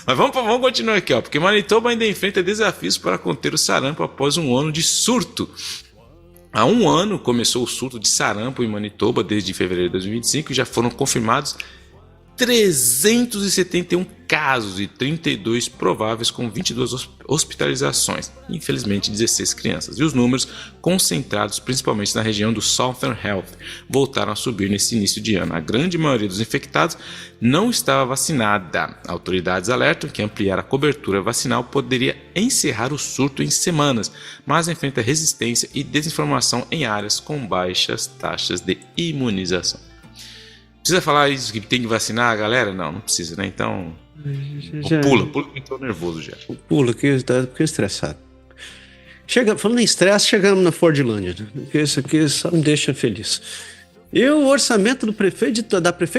Mas vamos continuar aqui, ó. Porque Manitoba ainda enfrenta desafios para conter o sarampo após um ano de surto. Há um ano começou o surto de sarampo em Manitoba, desde fevereiro de 2025, e já foram confirmados 371 casos e 32 prováveis, com 22 hospitalizações, infelizmente 16 crianças. E os números, concentrados principalmente na região do Southern Health, voltaram a subir nesse início de ano. A grande maioria dos infectados não estava vacinada. Autoridades alertam que ampliar a cobertura vacinal poderia encerrar o surto em semanas, mas enfrenta resistência e desinformação em áreas com baixas taxas de imunização. Precisa falar isso que tem que vacinar a galera? Não precisa, né? Então, pula que eu tô nervoso já.
Pula, que tá estressado. Falando em estresse, chegamos na Fordlândia, né? Porque isso aqui só me deixa feliz. E o orçamento da prefeita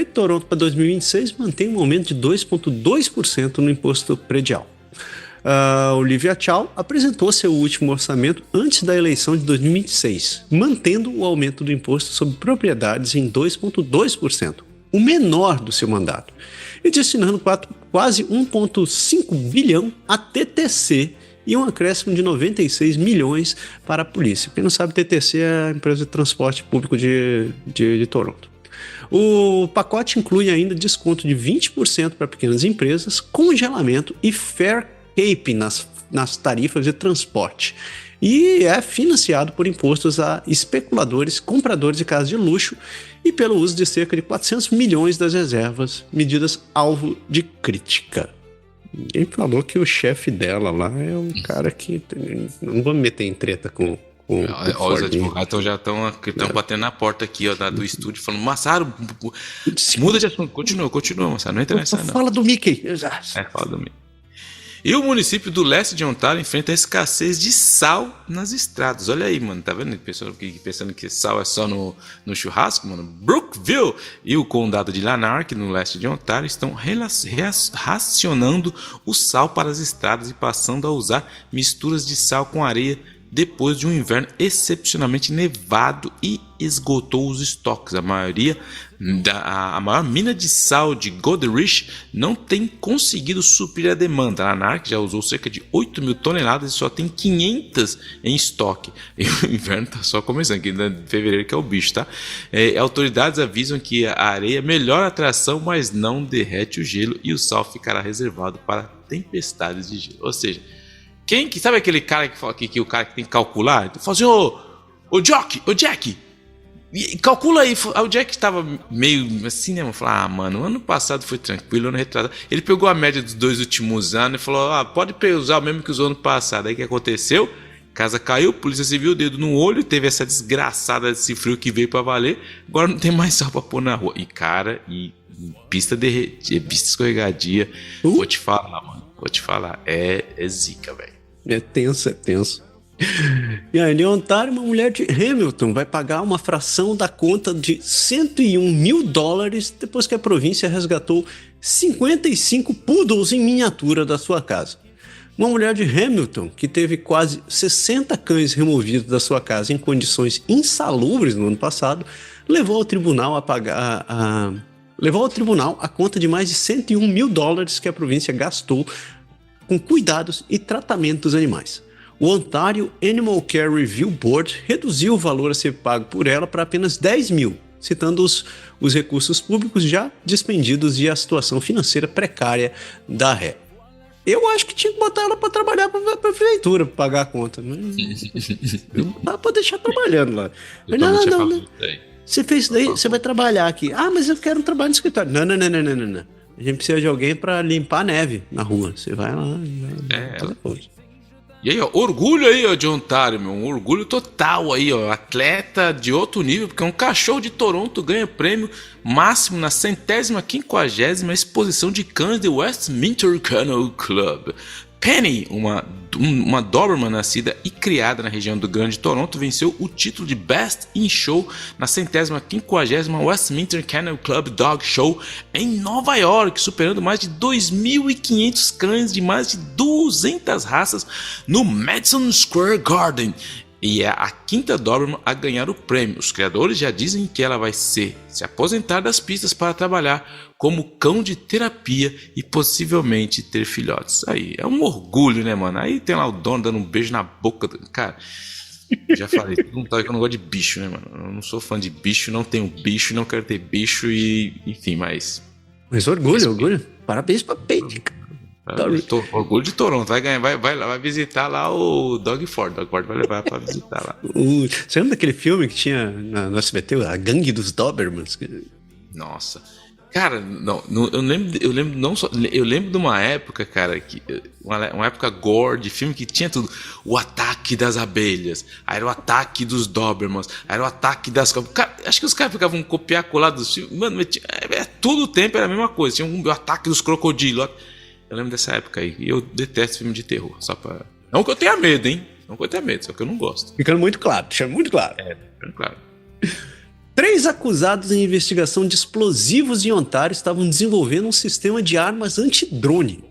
de Toronto para 2026 mantém um aumento de 2,2% no imposto predial. Olivia Chow apresentou seu último orçamento antes da eleição de 2026, mantendo o aumento do imposto sobre propriedades em 2,2%, o menor do seu mandato, e destinando quase 1,5 bilhão a TTC e um acréscimo de 96 milhões para a polícia. Quem não sabe, TTC é a empresa de transporte público de Toronto. O pacote inclui ainda desconto de 20% para pequenas empresas, congelamento e fair cap nas tarifas de transporte, e é financiado por impostos a especuladores, compradores de casas de luxo e pelo uso de cerca de 400 milhões das reservas, medidas alvo de crítica. Ninguém falou que o chefe dela lá é um cara que... Não vou me meter em treta com
os advogados já estão batendo na porta aqui, ó, do estúdio, falando, Massaro, muda de assunto. Continua, Massaro, não entra nessa não.
Fala do Mickey.
Fala do Mickey. E o município do leste de Ontário enfrenta a escassez de sal nas estradas. Olha aí, mano, tá vendo? Pensando que sal é só no churrasco, mano. Brookville e o condado de Lanark, no leste de Ontário, estão racionando o sal para as estradas e passando a usar misturas de sal com areia depois de um inverno excepcionalmente nevado e esgotou os estoques. A maior mina de sal de Goderich não tem conseguido suprir a demanda. A Lanark já usou cerca de 8 mil toneladas e só tem 500 em estoque. E o inverno está só começando, aqui em fevereiro que é o bicho, tá? Autoridades avisam que a areia é melhor atração, mas não derrete o gelo e o sal ficará reservado para tempestades de gelo. Ou seja, sabe aquele cara que fala que o cara que tem que calcular? Então fala assim, ô Jack, calcula aí. O Jack estava meio assim, né? Falar, mano, ano passado foi tranquilo, ano retrasado. Ele pegou a média dos 2 últimos anos e falou, pode usar o mesmo que usou ano passado. Aí o que aconteceu? Casa caiu, polícia civil, dedo no olho, teve essa desgraçada desse frio que veio pra valer. Agora não tem mais sal pra pôr na rua. E cara, pista escorregadia. Vou te falar, mano. É zica, velho.
É tenso. E aí, em Ontário, uma mulher de Hamilton vai pagar uma fração da conta de 101 mil dólares depois que a província resgatou 55 poodles em miniatura da sua casa. Uma mulher de Hamilton, que teve quase 60 cães removidos da sua casa em condições insalubres no ano passado, levou ao tribunal a conta de mais de 101 mil dólares que a província gastou com cuidados e tratamento dos animais. O Ontario Animal Care Review Board reduziu o valor a ser pago por ela para apenas 10 mil, citando os recursos públicos já despendidos e a situação financeira precária da ré. Eu acho que tinha que botar ela para trabalhar para a prefeitura, para pagar a conta. Não dá para deixar trabalhando lá. Não. Você fez isso daí, você vai trabalhar aqui. Mas eu quero um trabalho no escritório. Não. A gente precisa de alguém pra limpar a neve na rua. Você vai lá depois.
E aí, ó, orgulho aí, ó, de Ontário, meu. Um orgulho total aí, ó. Atleta de outro nível, porque um cachorro de Toronto ganha prêmio máximo na 150ª exposição de cães do Westminster Kennel Club. Penny, uma Doberman nascida e criada na região do Grande Toronto, venceu o título de Best in Show na 150ª Westminster Kennel Club Dog Show em Nova York, superando mais de 2.500 cães de mais de 200 raças no Madison Square Garden. E é a quinta Doberman a ganhar o prêmio. Os criadores já dizem que ela vai se aposentar das pistas para trabalhar como cão de terapia e possivelmente ter filhotes. Aí é um orgulho, né, mano? Aí tem lá o dono dando um beijo na boca. Cara, já falei, não tá que eu não gosto de bicho, né, mano? Eu não sou fã de bicho, não tenho bicho, não quero ter bicho e enfim, mas
orgulho. Parabéns pra Penny, cara.
Orgulho de Toronto, vai ganhar, vai visitar lá o Doug Ford. Doug Ford vai levar pra visitar lá.
Você lembra daquele filme que tinha no SBT, A Gangue dos Dobermans?
Nossa. Cara, eu lembro de uma época, cara, uma época gore de filme que tinha tudo. O ataque das abelhas, aí era o ataque dos Dobermans, aí era o ataque das... Cara, acho que os caras ficavam copiar colar dos filmes. Mano, todo o tempo era a mesma coisa. Tinha o ataque dos crocodilos. Eu lembro dessa época aí. E eu detesto filme de terror. Só pra... Não que eu tenha medo, hein? Não que eu tenha medo, só que eu não gosto.
Ficando muito claro, deixando muito claro.
Ficando claro.
3 acusados em investigação de explosivos em Ontário estavam desenvolvendo um sistema de armas anti-drone.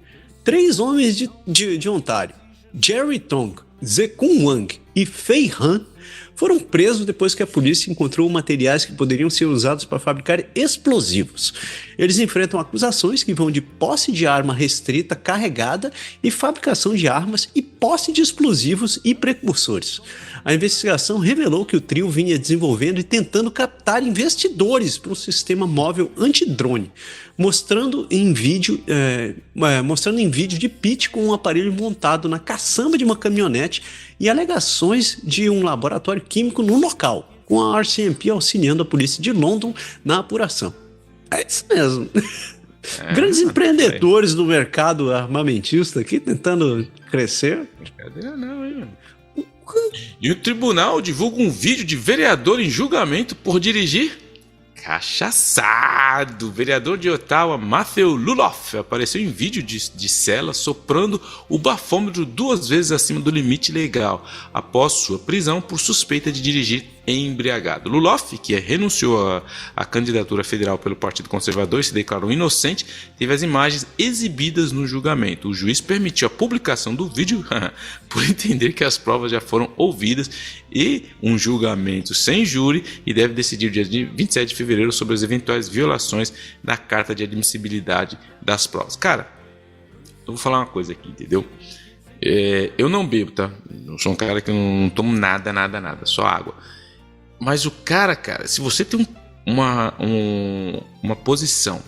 3 homens de Ontário, Jerry Tong, Zekun Wang e Fei Han, foram presos depois que a polícia encontrou materiais que poderiam ser usados para fabricar explosivos. Eles enfrentam acusações que vão de posse de arma restrita carregada e fabricação de armas e posse de explosivos e precursores. A investigação revelou que o trio vinha desenvolvendo e tentando captar investidores para um sistema móvel antidrone, mostrando em vídeo de pitch com um aparelho montado na caçamba de uma caminhonete e alegações de um laboratório químico no local, com a RCMP auxiliando a polícia de London na apuração. É isso mesmo. Grandes empreendedores do mercado armamentista aqui tentando crescer.
Brincadeira não, hein, mano. E o tribunal divulga um vídeo de vereador em julgamento por dirigir cachaçado. O vereador de Ottawa, Matthew Luloff, apareceu em vídeo de cela soprando o bafômetro 2 vezes acima do limite legal após sua prisão por suspeita de dirigir embriagado. Luloff, que renunciou à candidatura federal pelo Partido Conservador e se declarou inocente, teve as imagens exibidas no julgamento. O juiz permitiu a publicação do vídeo por entender que as provas já foram ouvidas e um julgamento sem júri e deve decidir dia 27 de fevereiro sobre as eventuais violações da carta de admissibilidade das provas. Cara, eu vou falar uma coisa aqui, entendeu? Eu não bebo, tá? Eu sou um cara que não tomo nada, só água. Mas o cara, se você tem uma posição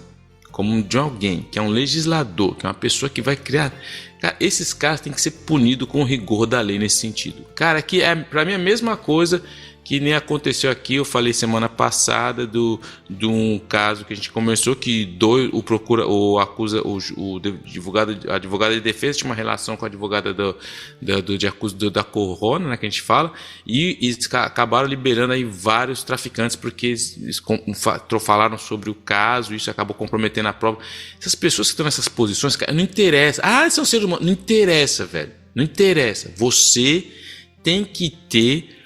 como de alguém que é um legislador, que é uma pessoa que vai criar... Cara, esses caras têm que ser punidos com o rigor da lei nesse sentido. Cara, que pra mim é a mesma coisa que nem aconteceu aqui. Eu falei semana passada de um caso que a gente começou que a advogada de defesa tinha uma relação com a advogada da corona, né, que a gente fala, e eles acabaram liberando aí vários traficantes porque eles falaram sobre o caso, isso acabou comprometendo a prova. Essas pessoas que estão nessas posições, cara, não interessa. São seres humanos. Não interessa, velho. Não interessa. Você tem que ter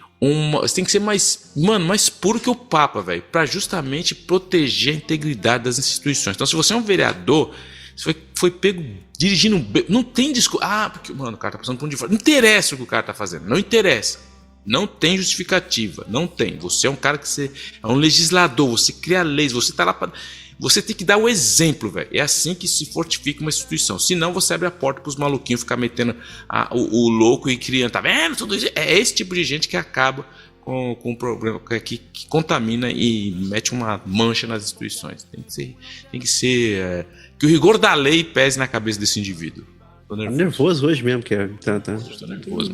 você tem que ser mais puro que o Papa, velho, para justamente proteger a integridade das instituições. Então, se você é um vereador, você foi pego dirigindo não tem desculpa. Porque, mano, o cara tá passando por um de fora. Não interessa o que o cara tá fazendo. Não interessa. Não tem justificativa. Não tem. Você é um cara que é um legislador. Você cria leis. Você tá lá para... Você tem que dar o exemplo, velho. É assim que se fortifica uma instituição. Senão você abre a porta pros maluquinhos ficar metendo o louco e criando. Tá vendo? Tudo isso. É esse tipo de gente que acaba com um problema, que contamina e mete uma mancha nas instituições. Tem que ser que o rigor da lei pese na cabeça desse indivíduo.
Tô nervoso hoje mesmo.
Tô nervoso.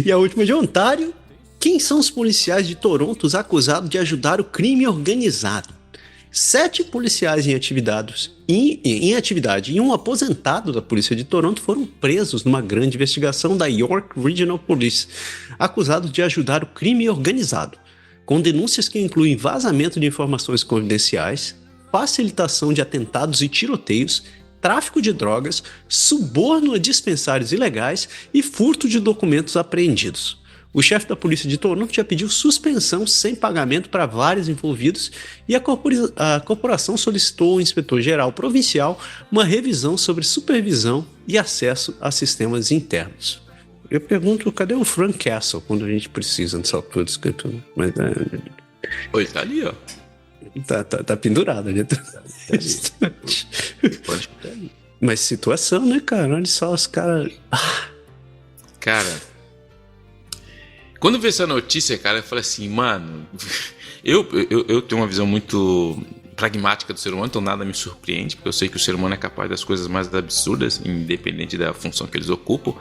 E a última de Ontário. Quem são os policiais de Toronto acusados de ajudar o crime organizado? 7 policiais em atividade e um aposentado da polícia de Toronto foram presos numa grande investigação da York Regional Police, acusados de ajudar o crime organizado, com denúncias que incluem vazamento de informações confidenciais, facilitação de atentados e tiroteios, tráfico de drogas, suborno a dispensários ilegais e furto de documentos apreendidos. O chefe da polícia de Toronto já pediu suspensão sem pagamento para vários envolvidos e a corporação solicitou ao inspetor-geral provincial uma revisão sobre supervisão e acesso a sistemas internos. Eu pergunto, cadê o Frank Castle quando a gente precisa dessa altura do escrito? Mas,
Oi, tá ali, ó.
Tá pendurado, né?
Pode ficar aí.
Mas situação, né, cara? Olha só os caras...
Cara... Quando eu vi essa notícia, cara, eu falei assim, mano, eu tenho uma visão muito pragmática do ser humano, então nada me surpreende, porque eu sei que o ser humano é capaz das coisas mais absurdas, independente da função que eles ocupam,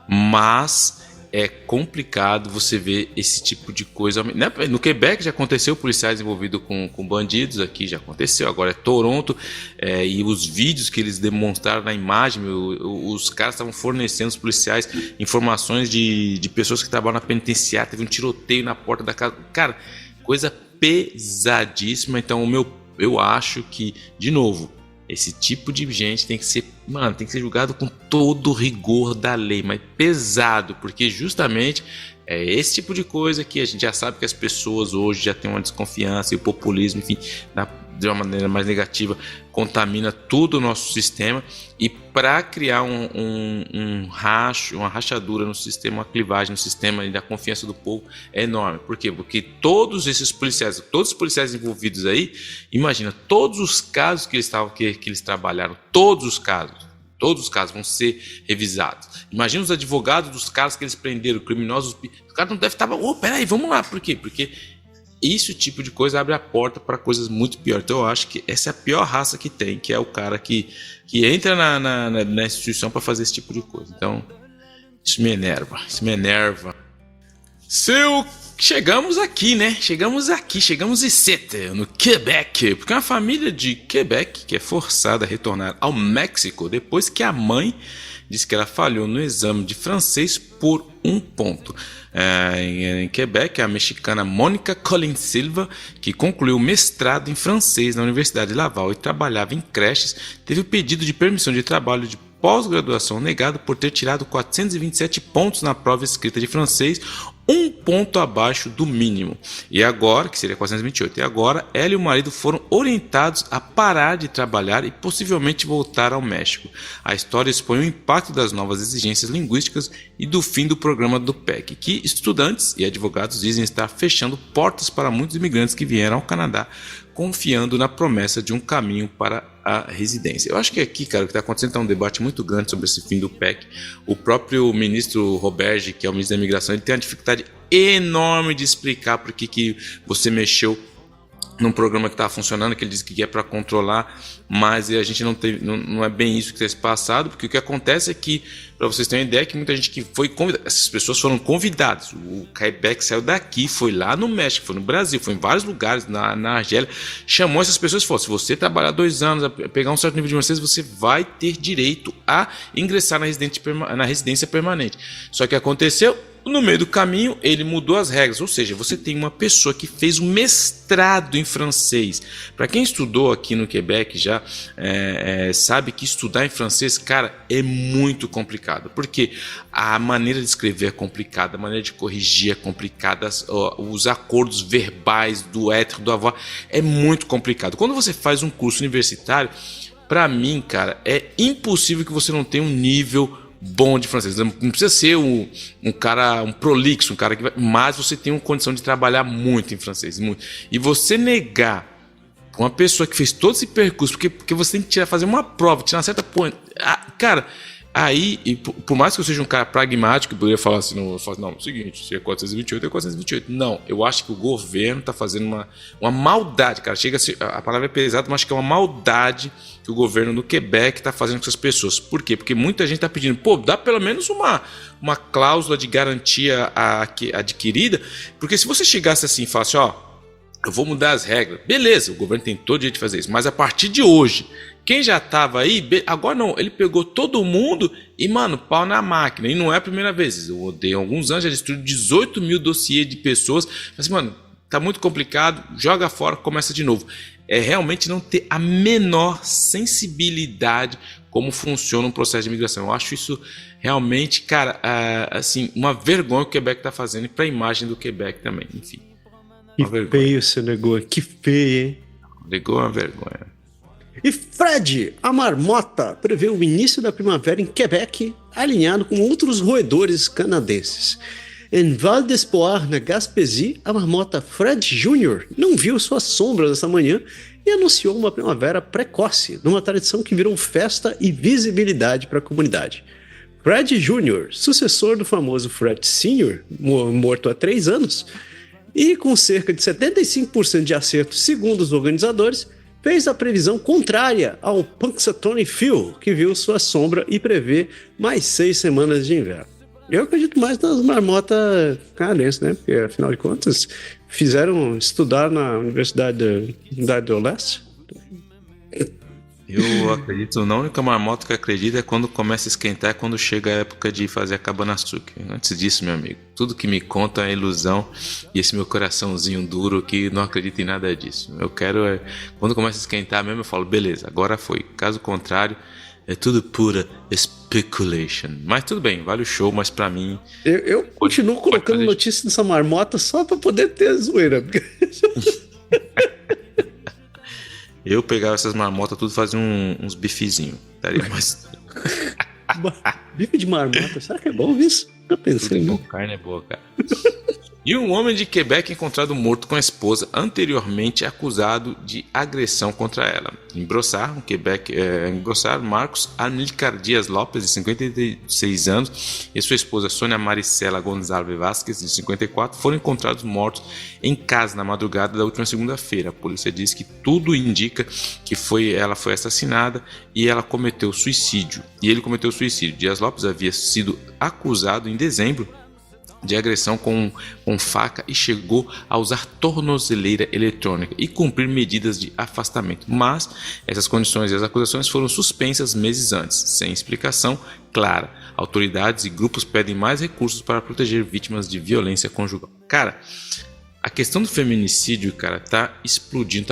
mas é complicado você ver esse tipo de coisa. No Quebec já aconteceu policiais envolvidos com bandidos, aqui já aconteceu, agora é Toronto, e os vídeos que eles demonstraram na imagem, os caras estavam fornecendo os policiais informações de pessoas que trabalham na penitenciária, teve um tiroteio na porta da casa, cara, coisa pesadíssima. Então eu acho que, de novo, esse tipo de gente tem que ser julgado com todo o rigor da lei, mas pesado, porque justamente é esse tipo de coisa que a gente já sabe que as pessoas hoje já têm uma desconfiança e o populismo, enfim, de uma maneira mais negativa, contamina todo o nosso sistema, e para criar uma rachadura no sistema, uma clivagem no sistema e da confiança do povo é enorme. Por quê? Porque todos os policiais envolvidos aí, imagina, todos os casos que eles trabalharam, todos os casos vão ser revisados. Imagina os advogados dos caras que eles prenderam, criminosos, os caras não devem estar... peraí, vamos lá, por quê? Porque esse tipo de coisa abre a porta para coisas muito piores. Então eu acho que essa é a pior raça que tem, que é o cara que entra na instituição para fazer esse tipo de coisa. Então, isso me enerva. Chegamos aqui, né? Chegamos em Seattle, no Quebec, porque uma família de Quebec que é forçada a retornar ao México depois que a mãe disse que ela falhou no exame de francês por 1 ponto. Em Quebec, a mexicana Mônica Colin Silva, que concluiu o mestrado em francês na Universidade de Laval e trabalhava em creches, teve o pedido de permissão de trabalho de pós-graduação negado por ter tirado 427 pontos na prova escrita de francês, 1 ponto abaixo do mínimo. E agora, que seria 428, ela e o marido foram orientados a parar de trabalhar e possivelmente voltar ao México. A história expõe o impacto das novas exigências linguísticas e do fim do programa do PEC, que estudantes e advogados dizem estar fechando portas para muitos imigrantes que vieram ao Canadá, confiando na promessa de um caminho para a residência. Eu acho que aqui, cara, o que está acontecendo é um debate muito grande sobre esse fim do PEC. O próprio ministro Roberge, que é o ministro da Imigração, ele tem uma dificuldade enorme de explicar por que você mexeu num programa que estava funcionando, que ele disse que é para controlar, mas a gente não é bem isso que tem se passado, porque o que acontece é que, para vocês terem uma ideia, que muita gente que foi convidada, essas pessoas foram convidadas, o Quebec saiu daqui, foi lá no México, foi no Brasil, foi em vários lugares, na Argélia, chamou essas pessoas e falou, se você trabalhar 2 anos, a pegar um certo nível de francês, você vai ter direito a ingressar na residência permanente. Só que aconteceu, no meio do caminho, ele mudou as regras, ou seja, você tem uma pessoa que fez um mestrado em francês. Para quem estudou aqui no Quebec já sabe que estudar em francês, cara, é muito complicado, porque a maneira de escrever é complicada, a maneira de corrigir é complicada, os acordos verbais do être, do avoir, é muito complicado. Quando você faz um curso universitário, para mim, cara, é impossível que você não tenha um nível bom de francês. Não precisa ser um cara, um prolixo, um cara que vai, mas você tem uma condição de trabalhar muito em francês. Muito. E você negar uma pessoa que fez todo esse percurso, porque você tem que fazer uma prova, tirar uma certa ponta. Cara, aí, por mais que eu seja um cara pragmático, eu poderia falar assim, não, é o seguinte, se é 428, é 428. Não, eu acho que o governo está fazendo uma maldade, cara. Chega a ser, a palavra é pesada, mas acho que é uma maldade que o governo do Quebec está fazendo com essas pessoas. Por quê? Porque muita gente está pedindo, dá pelo menos uma cláusula de garantia adquirida, porque se você chegasse assim e falasse, eu vou mudar as regras. Beleza, o governo tem todo o direito de fazer isso. Mas a partir de hoje, quem já tava aí, agora não, ele pegou todo mundo e, mano, pau na máquina. E não é a primeira vez. Eu odeio alguns anos, já destruiu 18 mil dossiês de pessoas. Mas, mano, tá muito complicado, joga fora, começa de novo. É realmente não ter a menor sensibilidade como funciona um processo de imigração. Eu acho isso realmente, cara, assim, uma vergonha que o Quebec tá fazendo e para a imagem do Quebec também, enfim.
Que feio seu negócio, que feio, hein?
Negou uma vergonha.
E Fred, a marmota, prevê o início da primavera em Quebec, alinhado com outros roedores canadenses. Em Val d'Espoir, na Gaspésie, a marmota Fred Jr. não viu suas sombras essa manhã e anunciou uma primavera precoce, numa tradição que virou festa e visibilidade para a comunidade. Fred Jr., sucessor do famoso Fred Sr., morto há 3 anos, e com cerca de 75% de acerto segundo os organizadores, fez a previsão contrária ao Punxsutawney Phil, que viu sua sombra e prevê mais 6 semanas de inverno. Eu acredito mais nas marmotas canadenses, né? Porque, afinal de contas, fizeram estudar na Universidade do Leste.
Eu acredito, a única marmota que eu acredito é quando começa a esquentar, é quando chega a época de fazer a cabana-açúcar. Antes disso, meu amigo, tudo que me conta é ilusão e esse meu coraçãozinho duro que não acredita em nada disso. Eu quero, quando começa a esquentar mesmo, eu falo, beleza, agora foi. Caso contrário, é tudo pura speculation. Mas tudo bem, vale o show, mas pra mim...
Eu continuo colocando notícia dessa marmota só pra poder ter zoeira.
Eu pegava essas marmotas tudo e fazia uns bifezinhos. Daria mais...
Bife de marmota, será que é bom isso? Eu pensei.
Carne é boa, cara. E um homem de Quebec encontrado morto com a esposa, anteriormente acusado de agressão contra ela. Em Brossard, Marcos Amílcar Dias Lopes, de 56 anos, e sua esposa Sônia Maricela Gonçalves Vasquez, de 54, foram encontrados mortos em casa na madrugada da última segunda-feira. A polícia diz que tudo indica que ela foi assassinada e ela cometeu suicídio. E ele cometeu suicídio. Dias Lopes havia sido acusado em dezembro de agressão com faca e chegou a usar tornozeleira eletrônica e cumprir medidas de afastamento. Mas essas condições e as acusações foram suspensas meses antes, sem explicação clara. Autoridades e grupos pedem mais recursos para proteger vítimas de violência conjugal. Cara, a questão do feminicídio, cara, tá explodindo,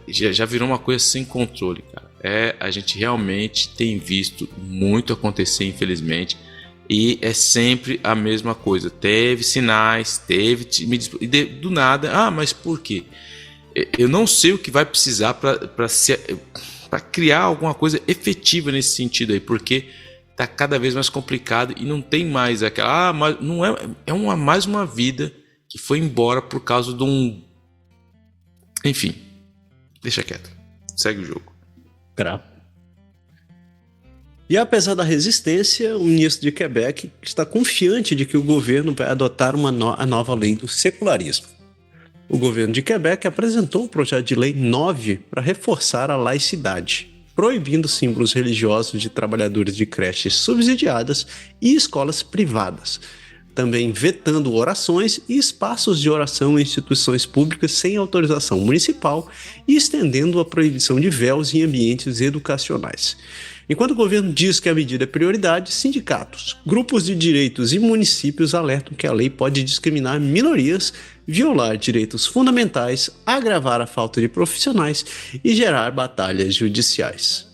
já virou uma coisa sem controle, cara. A gente realmente tem visto muito acontecer, infelizmente. E é sempre a mesma coisa. Teve sinais, do nada. Mas por quê? Eu não sei o que vai precisar para criar alguma coisa efetiva nesse sentido aí, porque tá cada vez mais complicado e não tem mais aquela. Mas não é mais uma vida que foi embora por causa de um. Enfim, deixa quieto. Segue o jogo.
Cravo. E apesar da resistência, o ministro de Quebec está confiante de que o governo vai adotar a nova lei do secularismo. O governo de Quebec apresentou o projeto de lei 9 para reforçar a laicidade, proibindo símbolos religiosos de trabalhadores de creches subsidiadas e escolas privadas, também vetando orações e espaços de oração em instituições públicas sem autorização municipal e estendendo a proibição de véus em ambientes educacionais. Enquanto o governo diz que a medida é prioridade, sindicatos, grupos de direitos e municípios alertam que a lei pode discriminar minorias, violar direitos fundamentais, agravar a falta de profissionais e gerar batalhas judiciais.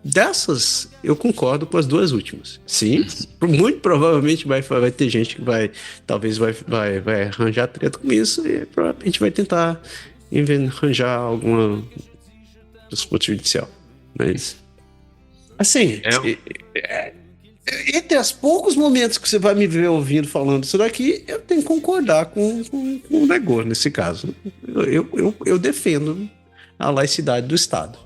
Dessas, eu concordo com as duas últimas. Sim, muito provavelmente vai ter gente que vai arranjar treta com isso e provavelmente vai tentar arranjar alguma disputa judicial. Mas... assim, entre os poucos momentos que você vai me ver ouvindo falando isso daqui, eu tenho que concordar com o negócio nesse caso. Eu defendo a laicidade do Estado.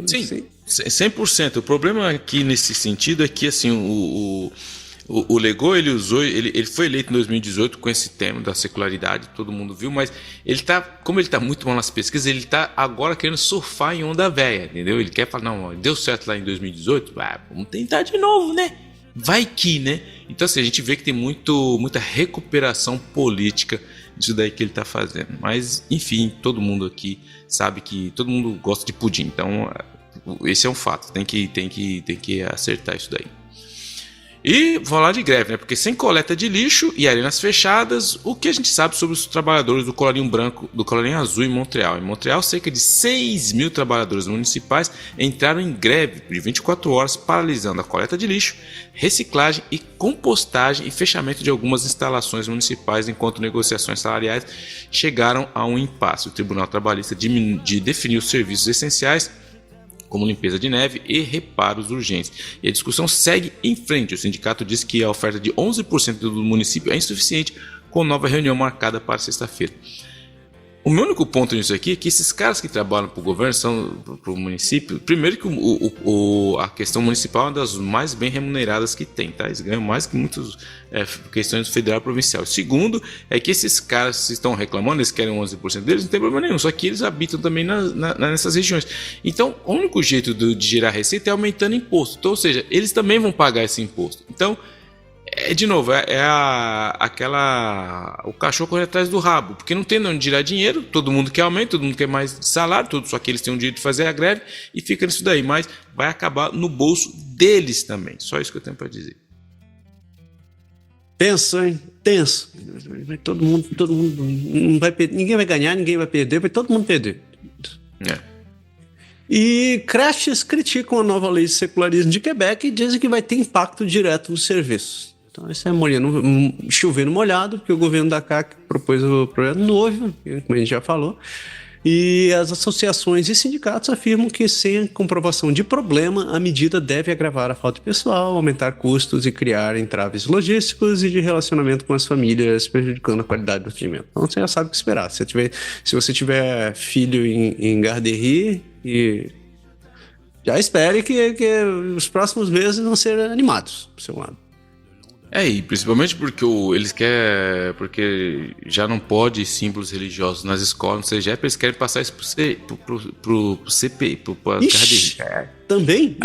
Sim, 100%. O problema aqui nesse sentido é que assim, o Legault, ele foi eleito em 2018 com esse tema da secularidade, todo mundo viu, mas como ele está muito mal nas pesquisas, ele está agora querendo surfar em onda velha, entendeu? Ele quer falar, não, deu certo lá em 2018, vamos tentar de novo, né? Vai que, né? Então assim, a gente vê que tem muita recuperação política disso daí que ele está fazendo. Mas, enfim, todo mundo aqui sabe que todo mundo gosta de pudim. Então, esse é um fato. Tem que acertar isso daí. E falar de greve, né? Porque sem coleta de lixo e arenas fechadas, o que a gente sabe sobre os trabalhadores do colarinho branco, do colarinho azul em Montreal? Em Montreal, cerca de 6 mil trabalhadores municipais entraram em greve de 24 horas, paralisando a coleta de lixo, reciclagem e compostagem e fechamento de algumas instalações municipais, enquanto negociações salariais chegaram a um impasse. O Tribunal Trabalhista definiu serviços essenciais, como limpeza de neve e reparos urgentes. E a discussão segue em frente. O sindicato diz que a oferta de 11% do município é insuficiente, com nova reunião marcada para sexta-feira. O meu único ponto nisso aqui é que esses caras que trabalham para o governo, para o município, primeiro que a questão municipal é uma das mais bem remuneradas que tem, tá? Eles ganham mais que muitas questões federal e provincial. Segundo, é que esses caras que estão reclamando, eles querem 11% deles, não tem problema nenhum, só que eles habitam também nessas regiões. Então, o único jeito de gerar receita é aumentando imposto. Então, ou seja, eles também vão pagar esse imposto. Então, de novo, o cachorro corre atrás do rabo, porque não tem de onde tirar dinheiro, todo mundo quer aumento, todo mundo quer mais salário, só que eles têm um direito de fazer a greve e fica nisso daí, mas vai acabar no bolso deles também, só isso que eu tenho para dizer.
Tenso, hein? Tenso. Todo mundo não vai perder, ninguém vai ganhar, ninguém vai perder, vai todo mundo perder. E creches criticam a nova lei de secularismo de Quebec e dizem que vai ter impacto direto nos serviços. Então, isso é chover no molhado, porque o governo da CAQ propôs o projeto novo, como a gente já falou, e as associações e sindicatos afirmam que, sem comprovação de problema, a medida deve agravar a falta de pessoal, aumentar custos e criar entraves logísticos e de relacionamento com as famílias, prejudicando a qualidade do atendimento. Então, você já sabe o que esperar. Se você tiver filho em Garderie, já espere que os próximos meses vão ser animados do seu lado.
E principalmente porque porque já não pode símbolos religiosos nas escolas, no CEGEP, eles querem passar isso pro CPI, para as Garderie.
Também?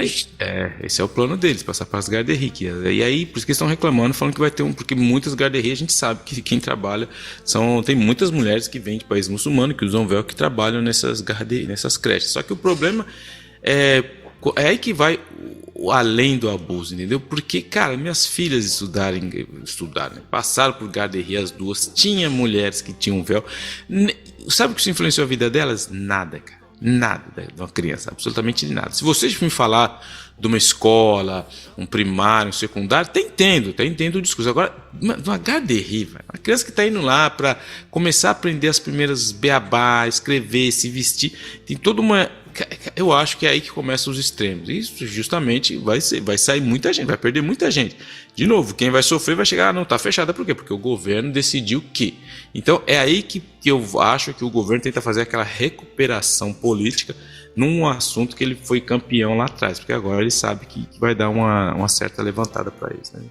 Esse é o plano deles, passar para as Garderie. E aí, por isso que eles estão reclamando, falando que vai ter porque muitas Garderie, a gente sabe que quem trabalha, tem muitas mulheres que vêm de país muçulmano, que usam véu, que trabalham nessas Garderie, nessas creches. Só que o problema é aí que vai além do abuso, entendeu? Porque, cara, minhas filhas estudaram, passaram por Garderie as duas, tinha mulheres que tinham véu. Sabe o que isso influenciou a vida delas? Nada, cara. Nada de uma criança, absolutamente nada. Se vocês me falar de uma escola, um primário, um secundário, até entendo o discurso. Agora, uma Garderie, uma criança que está indo lá para começar a aprender as primeiras beabá, escrever, se vestir, tem toda uma... Eu acho que é aí que começam os extremos. Isso justamente vai sair muita gente, vai perder muita gente. De novo, quem vai sofrer vai chegar, não, tá fechada. Por quê? Porque o governo decidiu que. Então é aí que eu acho que o governo tenta fazer aquela recuperação política num assunto que ele foi campeão lá atrás. Porque agora ele sabe que vai dar uma certa levantada para eles, né?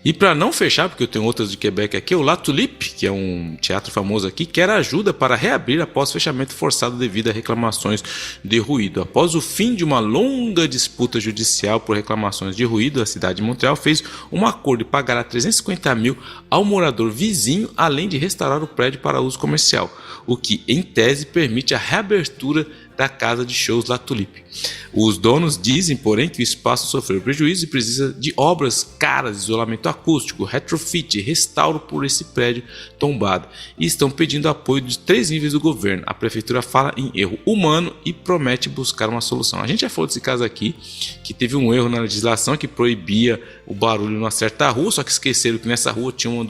E para não fechar, porque eu tenho outras de Quebec aqui, o La Tulipe, que é um teatro famoso aqui, quer ajuda para reabrir após fechamento forçado devido a reclamações de ruído. Após o fim de uma longa disputa judicial por reclamações de ruído, a cidade de Montreal fez um acordo de pagar 350 mil ao morador vizinho, além de restaurar o prédio para uso comercial, o que, em tese, permite a reabertura da casa de shows La Tulipe. Os donos dizem, porém, que o espaço sofreu prejuízo e precisa de obras caras, isolamento acústico, retrofit e restauro por esse prédio tombado, e estão pedindo apoio de 3 níveis do governo. A prefeitura fala em erro humano e promete buscar uma solução. A gente já falou desse caso aqui, que teve um erro na legislação que proibia o barulho numa certa rua, só que esqueceram que nessa rua tinha uma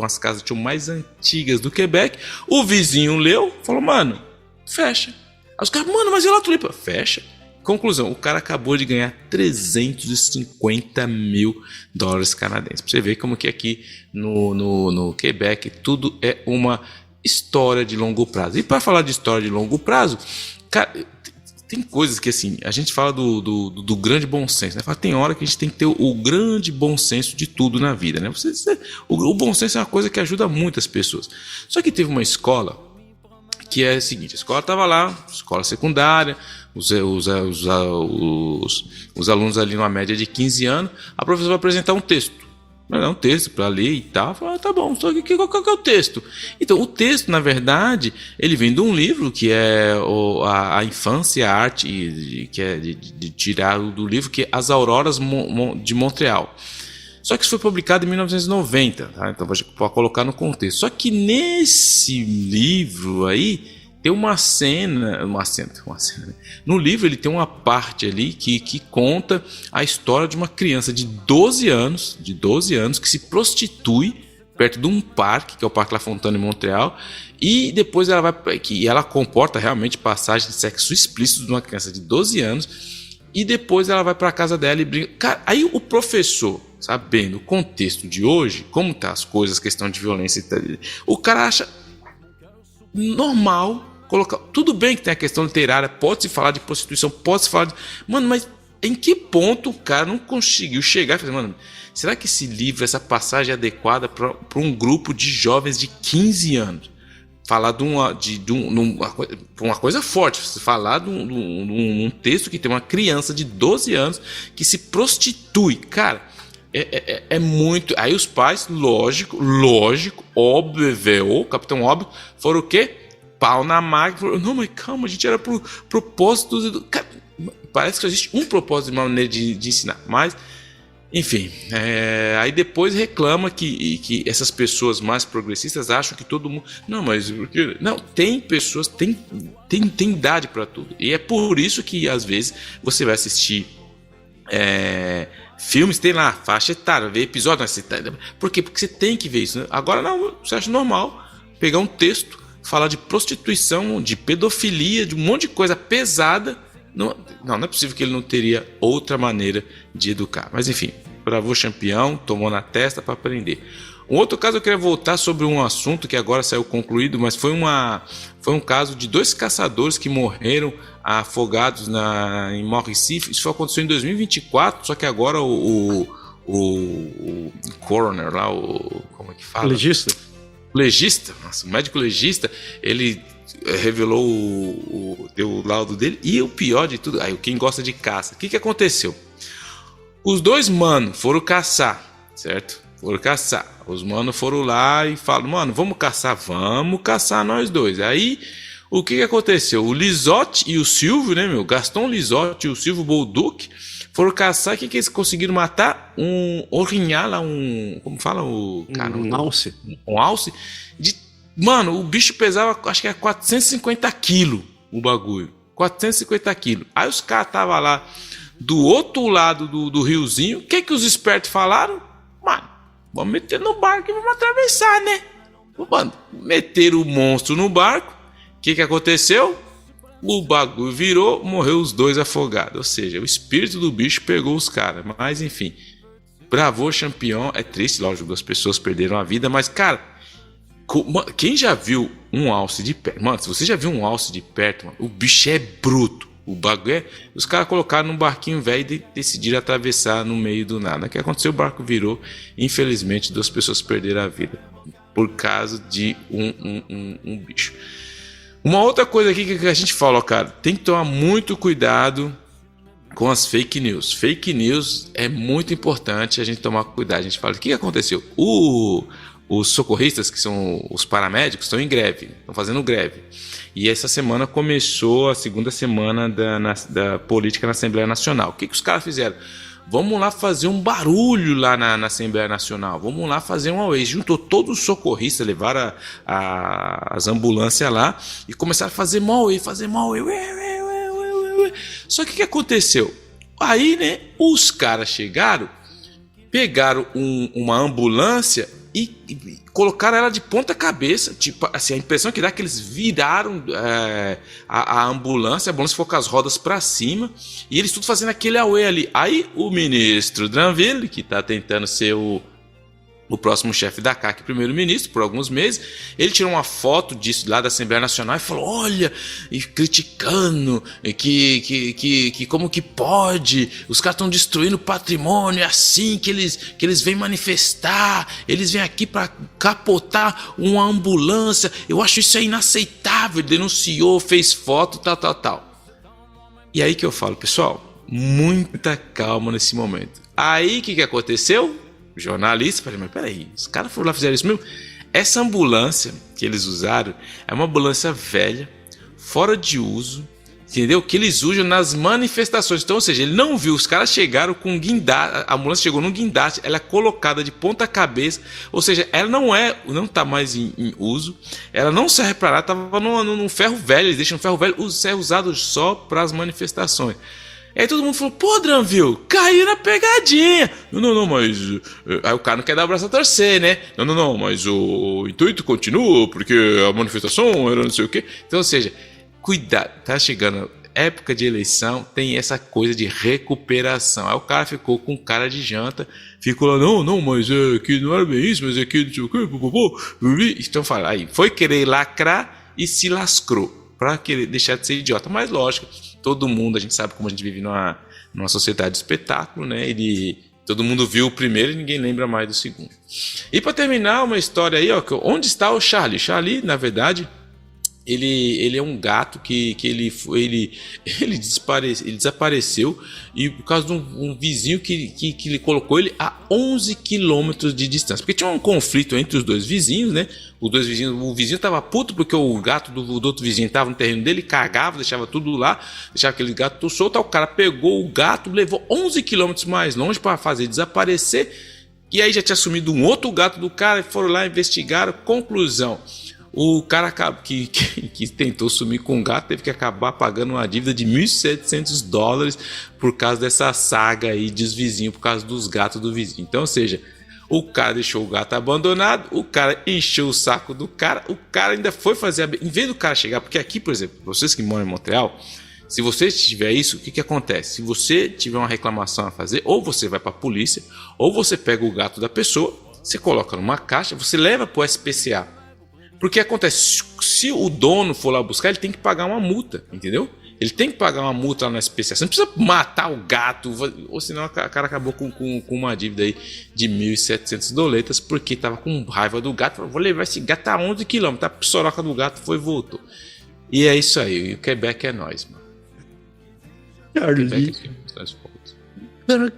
das casas mais antigas do Quebec. O vizinho leu, falou, mano, fecha. Aí os caras, mano, mas e lá, Tulipa? Fecha. Conclusão, o cara acabou de ganhar 350 mil dólares canadenses. Pra você ver como que aqui no Quebec tudo é uma história de longo prazo. E para falar de história de longo prazo, cara, tem coisas que assim, a gente fala do grande bom senso, né? Fala, tem hora que a gente tem que ter o grande bom senso de tudo na vida, né? O bom senso é uma coisa que ajuda muitas pessoas. Só que teve uma escola que é o seguinte, a escola estava lá, escola secundária, os alunos ali numa média de 15 anos, a professora vai apresentar um texto. um texto para ler e tal. Eu falei, tá bom, só que qual que é o texto? Então, o texto, na verdade, ele vem de um livro que é a Infância e a Arte, que é de tirar do livro, que é As Auroras de Montreal. Só que isso foi publicado em 1990, tá? Então vou colocar no contexto. Só que nesse livro aí tem uma cena. No livro ele tem uma parte ali que conta a história de uma criança de 12 anos que se prostitui perto de um parque, que é o Parque La Fontaine em Montreal, e depois ela comporta realmente passagem de sexo explícito de uma criança de 12 anos. E depois ela vai para a casa dela e brinca. Cara, aí o professor, sabendo o contexto de hoje, como tá as coisas, questão de violência e tal, o cara acha normal colocar. Tudo bem que tem a questão literária, pode-se falar de prostituição, pode-se falar de. Mano, mas em que ponto o cara não conseguiu chegar e falar, mano, será que esse livro, essa passagem é adequada para um grupo de jovens de 15 anos? Falar de uma coisa forte, você falar de um texto que tem uma criança de 12 anos que se prostitui, cara, é muito. Aí os pais, lógico, óbvio, Capitão Óbvio, foram o quê? Pau na máquina. Não, mas calma, a gente era pro propósito. Cara, parece que existe um propósito de uma maneira de ensinar, mas. Enfim, aí depois reclama que essas pessoas mais progressistas acham que todo mundo... Não, mas... Não, tem pessoas... Tem idade para tudo. E é por isso que, às vezes, você vai assistir filmes, tem lá, faixa etária, ver episódio... Por quê? Porque você tem que ver isso, né? Agora, não, você acha normal pegar um texto, falar de prostituição, de pedofilia, de um monte de coisa pesada... Não é possível que ele não teria outra maneira de educar. Mas enfim, Bravo Champion, tomou na testa para aprender. Um outro caso eu queria voltar sobre um assunto que agora saiu concluído, mas foi um caso de 2 caçadores que morreram afogados em Mauricie. Isso aconteceu em 2024, só que agora o coroner lá, como é que fala? Legista, nossa, o médico legista, ele revelou deu o laudo dele. E o pior de tudo, aí quem gosta de caça, o que aconteceu? Os 2 manos foram caçar, certo? Foram caçar. Os manos foram lá e falaram, mano, vamos caçar nós 2. Aí o que aconteceu? O Lisotte e o Silvio, né, meu? Gaston Lisotte e o Silvio Bolduc foram caçar. O que eles conseguiram matar? Um orrinhar lá, como fala o cara?
Um alce.
Um alce de. Mano, o bicho pesava, acho que era 450 quilos o bagulho. 450 quilos. Aí os caras estavam lá do outro lado do riozinho. O que os espertos falaram? Mano, vamos meter no barco e vamos atravessar, né? Mano, meteram o monstro no barco. O que aconteceu? O bagulho virou, morreu os 2 afogados. Ou seja, o espírito do bicho pegou os caras. Mas enfim, Bravo Champion. É triste, lógico, as pessoas perderam a vida. Mas, cara... Quem já viu um alce de perto? Mano, se você já viu um alce de perto, mano, o bicho é bruto. O bagulho os caras colocaram num barquinho velho e decidiram atravessar no meio do nada. O que aconteceu? O barco virou. Infelizmente, 2 pessoas perderam a vida por causa de um bicho. Uma outra coisa aqui que a gente fala, cara, tem que tomar muito cuidado com as fake news. Fake news é muito importante a gente tomar cuidado. A gente fala, o que aconteceu? Os socorristas, que são os paramédicos, estão em greve, estão fazendo greve. E essa semana começou a 2ª semana da política na Assembleia Nacional. O que os caras fizeram? Vamos lá fazer um barulho lá na Assembleia Nacional. Vamos lá fazer uma vez. Juntou todos os socorristas, levaram as ambulâncias lá e começaram a fazer mal. Só que o que aconteceu? Aí, né, os caras chegaram, pegaram uma ambulância e colocaram ela de ponta cabeça. Tipo, assim, a impressão que dá é que eles viraram a ambulância ficou com as rodas para cima e eles tudo fazendo aquele auê ali. Aí o ministro Dranville, que tá tentando ser o próximo chefe da CAC, primeiro-ministro, por alguns meses, ele tirou uma foto disso lá da Assembleia Nacional e falou, olha, e criticando que como que pode, os caras estão destruindo o patrimônio, é assim que eles vêm manifestar, eles vêm aqui para capotar uma ambulância, eu acho isso inaceitável, ele denunciou, fez foto, tal. E aí que eu falo, pessoal, muita calma nesse momento. Aí o que aconteceu? jornalista, falei, mas peraí, os caras foram lá e fizeram isso mesmo? Essa ambulância que eles usaram é uma ambulância velha, fora de uso, entendeu? Que eles usam nas manifestações. Então, ou seja, ele não viu, os caras chegaram com um guindaste, a ambulância chegou num guindaste, ela é colocada de ponta cabeça, ou seja, ela não tá mais em uso, ela não serve para nada, tava num ferro velho, eles deixam o ferro velho ser usado só para as manifestações. Aí todo mundo falou, pô, Dranville, caiu na pegadinha. Não, mas... Aí o cara não quer dar o braço a torcer, né? Não, mas o intuito continua, porque a manifestação era não sei o quê. Então, ou seja, cuidado, tá chegando época de eleição, tem essa coisa de recuperação. Aí o cara ficou com cara de janta, ficou lá, não, mas é que não era bem isso, mas é que não sei o quê. Então, fala, aí foi querer lacrar e se lascou, pra querer deixar de ser idiota. Mas lógico, todo mundo, a gente sabe como a gente vive numa sociedade de espetáculo, né? Todo mundo viu o primeiro e ninguém lembra mais do segundo. E para terminar, uma história aí, ó, onde está o Charlie? Charlie, na verdade, ele é um gato que ele desapareceu e por causa de um vizinho que ele colocou ele a 11 quilômetros de distância. Porque tinha um conflito entre os dois vizinhos, né? O vizinho estava puto porque o gato do outro vizinho estava no terreno dele, cagava, deixava tudo lá, deixava aquele gato tudo solto. Aí o cara pegou o gato, levou 11 quilômetros mais longe para fazer desaparecer. E aí já tinha sumido um outro gato do cara e foram lá investigar. Conclusão: o cara que tentou sumir com o gato teve que acabar pagando uma dívida de $1.700 por causa dessa saga aí dos vizinhos, por causa dos gatos do vizinho. Então, ou seja, o cara deixou o gato abandonado, o cara encheu o saco do cara, o cara ainda foi fazer... Em vez do cara chegar... Porque aqui, por exemplo, vocês que moram em Montreal, se você tiver isso, o que acontece? Se você tiver uma reclamação a fazer, ou você vai para a polícia, ou você pega o gato da pessoa, você coloca numa caixa, você leva para o SPCA. Porque acontece, se o dono for lá buscar, ele tem que pagar uma multa, entendeu? Ele tem que pagar uma multa lá na SPCA. Você não precisa matar o gato, ou senão o cara acabou com uma dívida aí de $1.700 porque tava com raiva do gato. Vou levar esse gato a 11 km, a psoroca do gato foi e voltou. E é isso aí, o Quebec é nós, mano.
Charlie.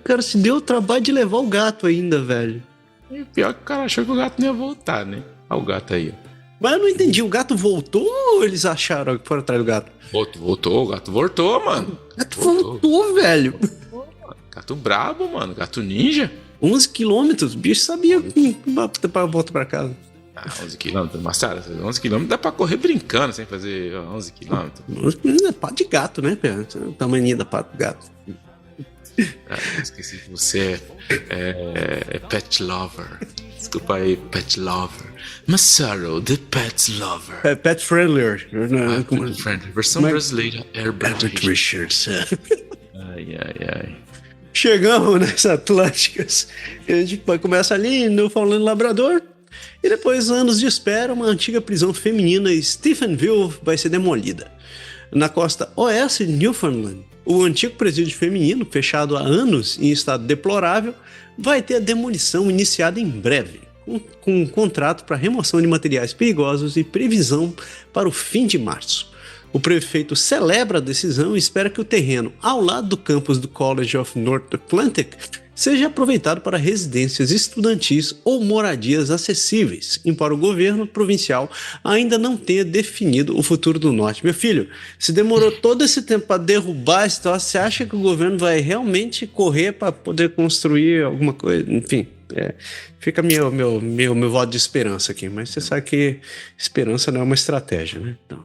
Cara, se deu o trabalho de levar o gato ainda, velho.
E pior que o cara achou que o gato não ia voltar, né? Olha o gato aí, ó.
Mas eu não entendi, o gato voltou ou eles acharam que foram atrás do gato?
Voltou, o gato voltou, mano.
O gato voltou, velho.
Gato brabo, mano, gato ninja.
11 quilômetros, o bicho sabia que volta pra casa.
11 quilômetros, Marcelo, 11 quilômetros dá pra correr brincando sem fazer 11 quilômetros.
É pato de gato, né, Pedro? O tamanho da pato de gato.
Esqueci que você é pet lover. Desculpa aí, pet lover. Massaro, the pet lover.
Pet friendlier.
Pet friendly. Versão brasileira.
Herbert Richards.
Ai.
Chegamos nessa Atlânticas. A gente começa ali no Newfoundland Labrador. E depois, anos de espera, uma antiga prisão feminina, Stephenville, vai ser demolida. Na costa oeste de Newfoundland, o antigo presídio feminino, fechado há anos em estado deplorável, vai ter a demolição iniciada em breve, com um contrato para remoção de materiais perigosos e previsão para o fim de março. O prefeito celebra a decisão e espera que o terreno ao lado do campus do College of North Atlantic seja aproveitado para residências estudantis ou moradias acessíveis, embora o governo provincial ainda não tenha definido o futuro do norte. Meu filho, se demorou todo esse tempo para derrubar esse troço, você acha que o governo vai realmente correr para poder construir alguma coisa? Enfim, fica meu voto de esperança aqui, mas você sabe que esperança não é uma estratégia, né? Então...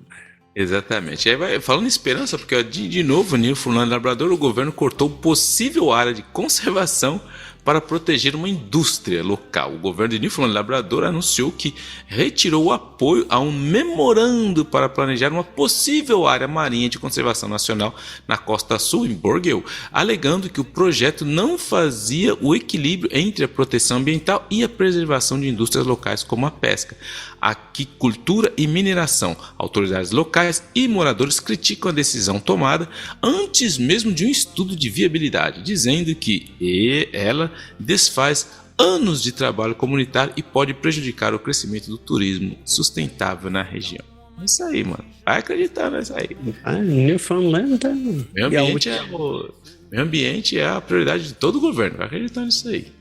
Exatamente. Aí falando em esperança, porque de novo, Newfoundland e Labrador, o governo cortou possível área de conservação para proteger uma indústria local. O governo de Newfoundland e Labrador anunciou que retirou o apoio a um memorando para planejar uma possível área marinha de conservação nacional na costa sul, em Borgel, alegando que o projeto não fazia o equilíbrio entre a proteção ambiental e a preservação de indústrias locais como a pesca, aquicultura e mineração. Autoridades locais e moradores criticam a decisão tomada antes mesmo de um estudo de viabilidade, dizendo que ela desfaz anos de trabalho comunitário e pode prejudicar o crescimento do turismo sustentável na região. É isso aí, mano. Vai acreditar nisso aí.
Newfoundland tá...
Meio ambiente é a prioridade de todo o governo. Vai acreditar nisso aí.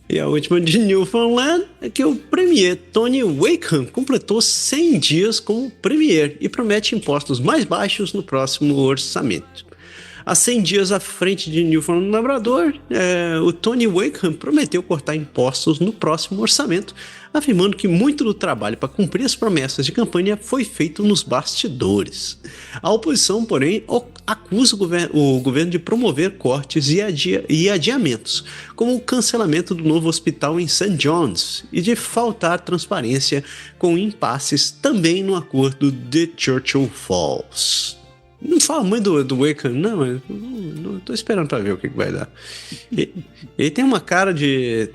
E a última de Newfoundland é que o premier Tony Wakeham completou 100 dias como premier e promete impostos mais baixos no próximo orçamento. Há 100 dias à frente de Newfoundland Labrador, o Tony Wakeham prometeu cortar impostos no próximo orçamento, afirmando que muito do trabalho para cumprir as promessas de campanha foi feito nos bastidores. A oposição, porém, acusa o governo de promover cortes e adiamentos, como o cancelamento do novo hospital em St. John's e de faltar transparência com impasses também no acordo de Churchill Falls. Não fala muito do Wakeham, não, mas não tô esperando pra ver o que vai dar. Ele tem uma cara de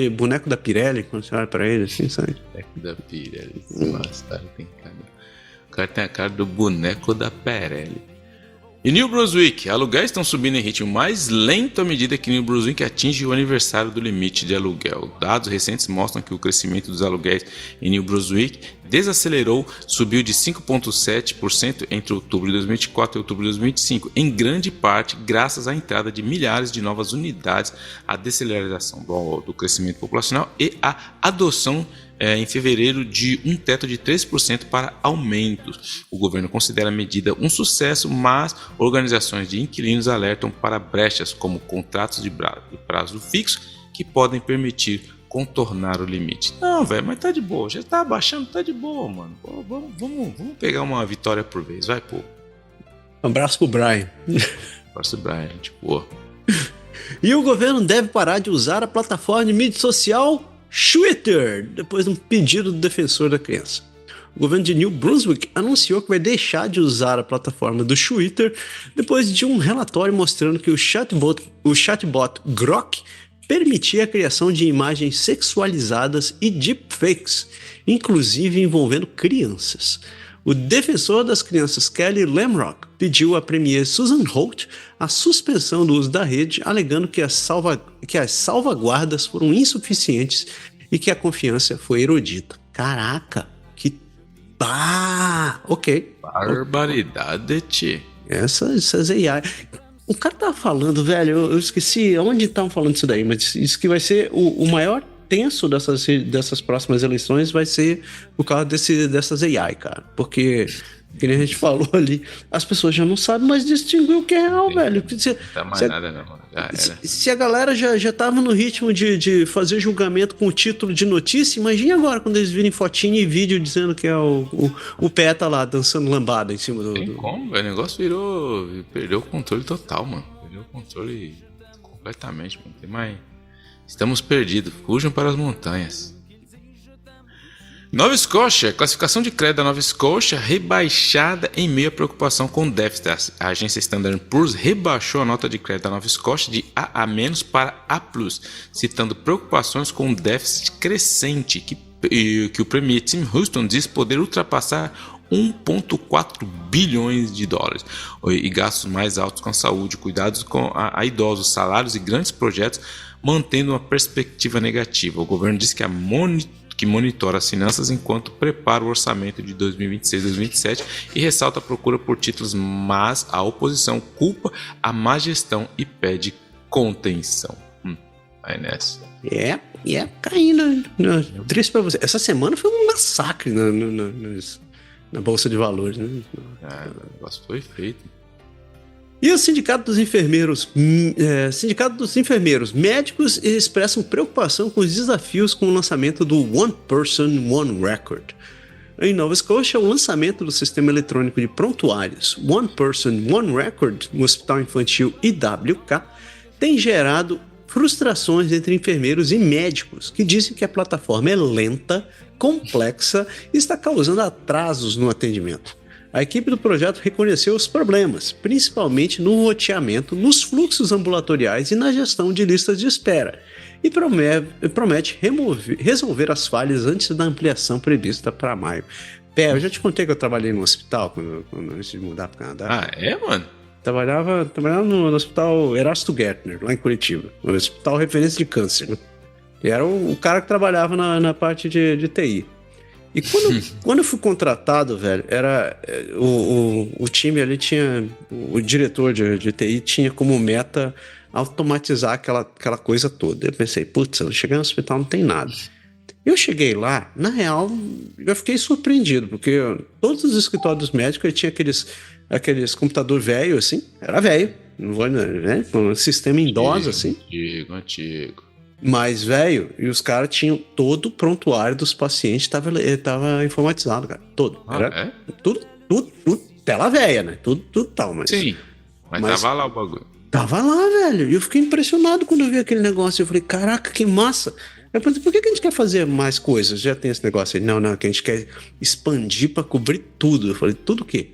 boneco da Pirelli quando você olha pra ele, assim, sabe?
Boneco da Pirelli, o cara tem a cara do boneco da Pirelli. E New Brunswick, aluguéis estão subindo em ritmo mais lento à medida que New Brunswick atinge o aniversário do limite de aluguel. Dados recentes mostram que o crescimento dos aluguéis em New Brunswick desacelerou, subiu de 5,7% entre outubro de 2024 e outubro de 2025, em grande parte graças à entrada de milhares de novas unidades, à deceleração do crescimento populacional e à adoção em fevereiro de um teto de 3% para aumentos. O governo considera a medida um sucesso, mas organizações de inquilinos alertam para brechas como contratos de prazo fixo que podem permitir contornar o limite. Não, velho, mas tá de boa, já tá abaixando, tá de boa, mano. Pô, vamos pegar uma vitória por vez, vai, pô.
Um abraço pro Brian.
Abraço pro Brian, gente boa.
E o governo deve parar de usar a plataforma de mídia social Twitter, depois de um pedido do defensor da criança. O governo de New Brunswick anunciou que vai deixar de usar a plataforma do Twitter depois de um relatório mostrando que o chatbot Grok permitia a criação de imagens sexualizadas e deepfakes, inclusive envolvendo crianças. O defensor das crianças Kelly Lamrock pediu à premier Susan Holt a suspensão do uso da rede, alegando que as salvaguardas foram insuficientes e que a confiança foi erodida. Caraca, que... ok.
Barbaridade, tchê.
Essas AI... O cara tava falando, velho, eu esqueci onde estavam falando isso daí, mas isso que vai ser o maior tenso dessas próximas eleições vai ser por causa dessas AI, cara. Porque, que nem a gente falou ali, as pessoas já não sabem mais distinguir o que é real, velho.
Não tá mais nada, não, mano.
Se a galera já tava no ritmo de fazer julgamento com o título de notícia, imagine agora quando eles virem fotinho e vídeo dizendo que é o PETA lá dançando lambada em cima do...
Tem como, velho. O negócio perdeu o controle total, mano. Perdeu o controle completamente, mano. Tem mais... Estamos perdidos. Fujam para as montanhas. Nova Scotia. Classificação de crédito da Nova Scotia rebaixada em meio à preocupação com déficit. A agência Standard & Poor's rebaixou a nota de crédito da Nova Scotia de AA- para A+, citando preocupações com um déficit crescente que o premier Tim Houston diz poder ultrapassar 1,4 bilhões de dólares e gastos mais altos com a saúde, cuidados com a idosos, salários e grandes projetos, mantendo uma perspectiva negativa. O governo diz que monitora as finanças enquanto prepara o orçamento de 2026-2027 e ressalta a procura por títulos, mas a oposição culpa a má gestão e pede contenção. Aí nessa.
Caindo. Triste pra você. Essa semana foi um massacre na Bolsa de Valores, né?
O negócio foi feito.
E o Sindicato dos Enfermeiros médicos expressam preocupação com os desafios com o lançamento do One Person, One Record. Em Nova Scotia, o lançamento do sistema eletrônico de prontuários One Person, One Record no Hospital Infantil IWK tem gerado frustrações entre enfermeiros e médicos que dizem que a plataforma é lenta, complexa e está causando atrasos no atendimento. A equipe do projeto reconheceu os problemas, principalmente no roteamento, nos fluxos ambulatoriais e na gestão de listas de espera, e promete resolver as falhas antes da ampliação prevista para maio. Eu já te contei que eu trabalhei no hospital antes de mudar para o Canadá.
Ah, é, mano?
Trabalhava no hospital Erasto Gertner, lá em Curitiba, um hospital referência de câncer, né? E era o cara que trabalhava na parte de TI. E quando eu fui contratado, velho, era o time ali tinha... O diretor de TI tinha como meta automatizar aquela coisa toda. Eu pensei, putz, eu cheguei no hospital, não tem nada. Eu cheguei lá, na real, eu fiquei surpreendido, porque todos os escritórios médicos tinham aqueles computador velho, assim, era velho, não vou, né? Com um sistema em DOS, assim.
Antigo.
Mais velho, e os caras tinham todo o prontuário dos pacientes, tava informatizado, cara, todo. Era tudo, tela velha, né? Tudo tal, mas...
Sim, mas tava lá o bagulho.
Tava lá, velho, e eu fiquei impressionado quando eu vi aquele negócio, eu falei, caraca, que massa. Eu perguntei, por que a gente quer fazer mais coisas? Já tem esse negócio aí. Não, que a gente quer expandir para cobrir tudo. Eu falei, tudo o quê?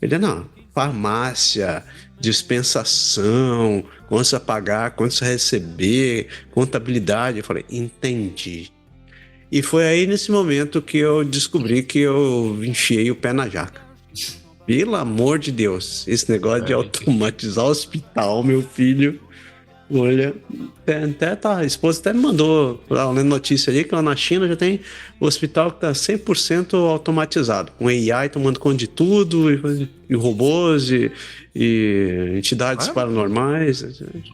Ele, não, farmácia, dispensação, quanto você pagar, quanto você receber, contabilidade. Eu falei, entendi. E foi aí nesse momento que eu descobri que eu enfiei o pé na jaca. Pelo amor de Deus, esse negócio de automatizar o hospital, meu filho... Olha, a esposa até me mandou lendo notícia ali que lá na China já tem o hospital que está 100% automatizado, com AI tomando conta de tudo, e robôs e entidades paranormais.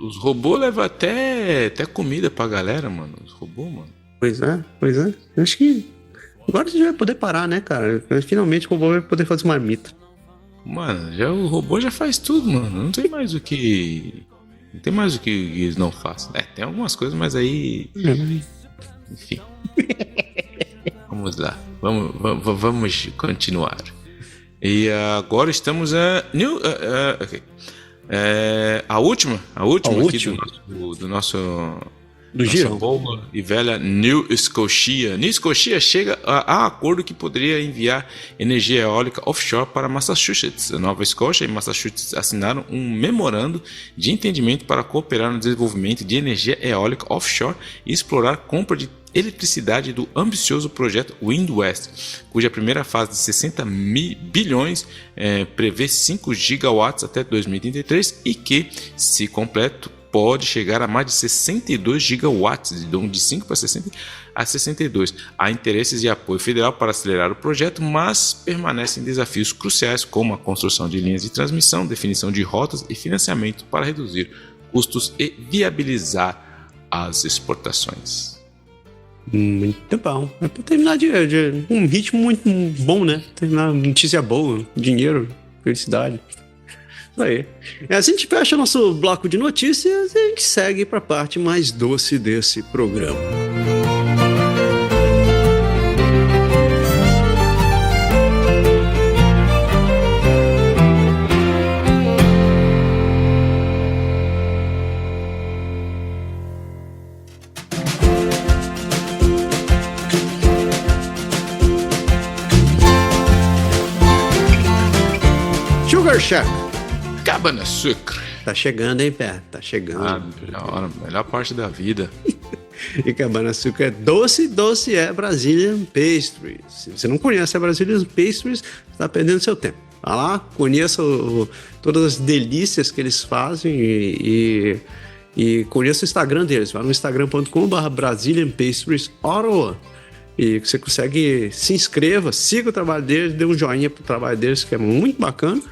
Os robôs levam até comida pra galera, mano. Os robôs, mano.
Pois é. Acho que agora a gente vai poder parar, né, cara? Finalmente o robô vai poder fazer marmita.
Mano, o robô já faz tudo, mano. Não tem mais o que eles não façam. Tem algumas coisas, mas aí... Enfim. Vamos lá. Vamos continuar. E agora estamos a última aqui do nosso boa e velha New Scotia. New Scotia chega a acordo que poderia enviar energia eólica offshore para Massachusetts. A Nova Escócia e Massachusetts assinaram um memorando de entendimento para cooperar no desenvolvimento de energia eólica offshore e explorar a compra de eletricidade do ambicioso projeto Wind West, cuja primeira fase de 60 bilhões prevê 5 gigawatts até 2033 e que, se completo, pode chegar a mais de 62 gigawatts, de 5 para 60 a 62. Há interesses de apoio federal para acelerar o projeto, mas permanecem desafios cruciais como a construção de linhas de transmissão, definição de rotas e financiamento para reduzir custos e viabilizar as exportações.
Muito bom. É para terminar de um ritmo muito bom, né? Terminar notícia boa, dinheiro, felicidade. Isso aí. A gente fecha nosso bloco de notícias e a gente segue para a parte mais doce desse programa. Sugar Shack.
Cabana Sucre.
Tá chegando, hein, Pé? Tá chegando.
Melhor parte da vida.
E Cabana Sucre é doce é Brazilian Pastries. Se você não conhece a Brazilian Pastries, você tá perdendo seu tempo. Vai lá, conheça todas as delícias que eles fazem e conheça o Instagram deles. Vai no instagram.com/Brazilian Pastries Ottawa. E você consegue, se inscreva, siga o trabalho deles, dê um joinha pro trabalho deles, que é muito bacana.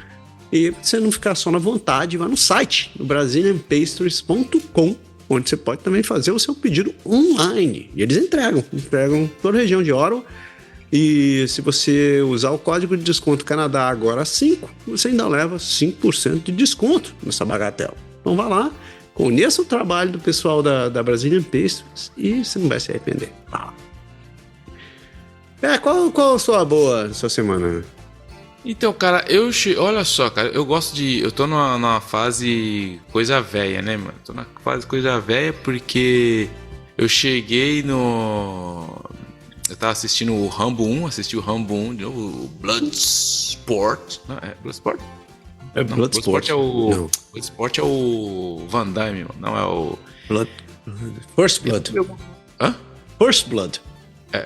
E você não ficar só na vontade, vai no site, no BrazilianPastries.com, onde você pode também fazer o seu pedido online. E eles entregam toda a região de Ottawa. E se você usar o código de desconto Canadá Agora 5, você ainda leva 5% de desconto nessa bagatela. Então vá lá, conheça o trabalho do pessoal da Brazilian Pastries e você não vai se arrepender. Qual a sua semana?
Então, cara, olha só, cara, eu tô numa fase coisa velha, né, mano? Tô na fase coisa velha porque eu cheguei eu tava assistindo o Rambo 1, assisti o Rambo 1 de novo, o Bloodsport. Não, é Bloodsport?
É Bloodsport.
Bloodsport é o Van Damme, não é o...
First Blood.
Hã?
First Blood.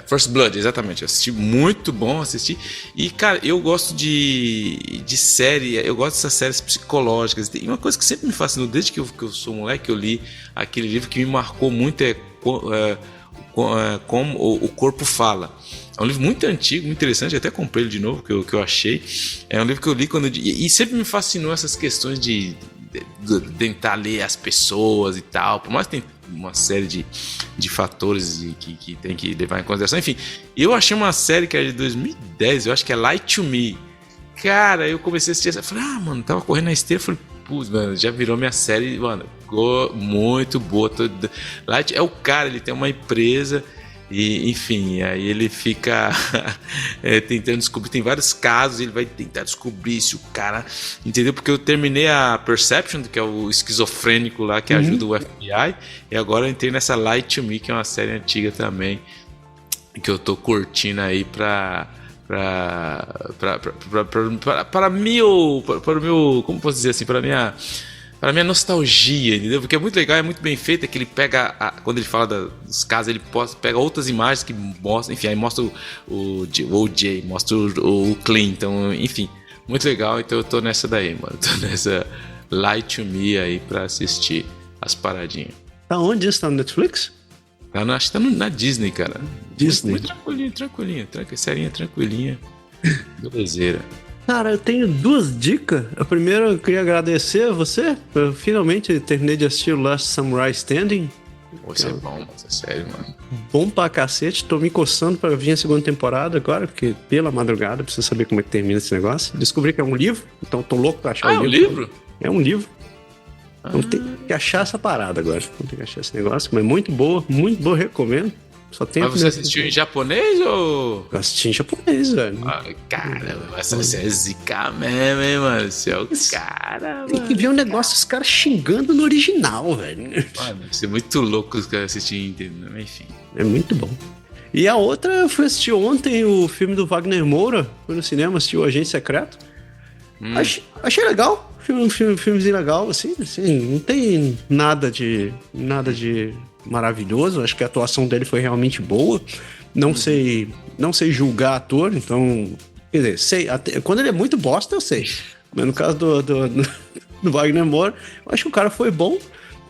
First Blood, exatamente. Eu assisti, muito bom assistir. E, cara, eu gosto de série, eu gosto dessas séries psicológicas. E uma coisa que sempre me fascinou, desde que eu sou moleque, eu li aquele livro que me marcou muito, Como o Corpo Fala. É um livro muito antigo, muito interessante, eu até comprei ele de novo, que eu achei. É um livro que eu li e sempre me fascinou essas questões de tentar ler as pessoas e tal, por mais que tem uma série de fatores que tem que levar em consideração. Enfim, eu achei uma série que é de 2010, eu acho que é Light to Me. Cara, eu comecei a assistir, eu falei, mano, tava correndo na esteira, falei, putz, mano, já virou minha série, mano, ficou muito boa. Light é o cara, ele tem uma empresa e, enfim, aí ele fica tentando descobrir, tem vários casos, ele vai tentar descobrir se o cara, entendeu? Porque eu terminei a Perception, que é o esquizofrênico lá que ajuda o FBI, e agora eu entrei nessa Light to Me, que é uma série antiga também, que eu tô curtindo aí para o meu, como posso dizer assim, para minha nostalgia, entendeu? Porque é muito legal, é muito bem feito, é que ele pega, quando ele fala dos casos, ele pega outras imagens que mostram, enfim, aí mostra o O.J., mostra o Clinton, enfim, muito legal, então eu tô nessa daí, mano, tô nessa Light to Me aí pra assistir as paradinhas.
Tá onde isso? Tá no Netflix?
Acho que tá na Disney, cara.
Disney.
Muito tranquilinha. Serinha tranquilinha. Belezeira.
Cara, eu tenho 2 dicas. A primeira, eu queria agradecer a você. Eu finalmente terminei de assistir o Last Samurai Standing.
Você é bom, mano. É sério, mano.
Bom pra cacete. Tô me coçando pra vir a segunda temporada agora, porque pela madrugada preciso saber como é que termina esse negócio. Descobri que é um livro, então tô louco pra achar o livro.
É um livro?
É um livro. Então tem que achar essa parada agora. Vamos ter que achar esse negócio. Mas muito boa, recomendo. Só tem.
Mas você assistiu em japonês ou?
Eu assisti em japonês, velho.
Caramba, você é zica mesmo, hein, mano? Você é o cara,
tem que ver um negócio, os caras xingando no original, velho.
Mano, você é muito louco os caras assistirem, enfim.
É muito bom. E a outra, eu fui assistir ontem o filme do Wagner Moura. Fui no cinema, assisti o Agente Secreto. Achei legal. Filmezinho legal, assim, não tem nada de maravilhoso. Acho que a atuação dele foi realmente boa. Não sei julgar ator, então, quer dizer, quando ele é muito bosta, eu sei. Mas no caso do Wagner Moura, eu acho que o cara foi bom.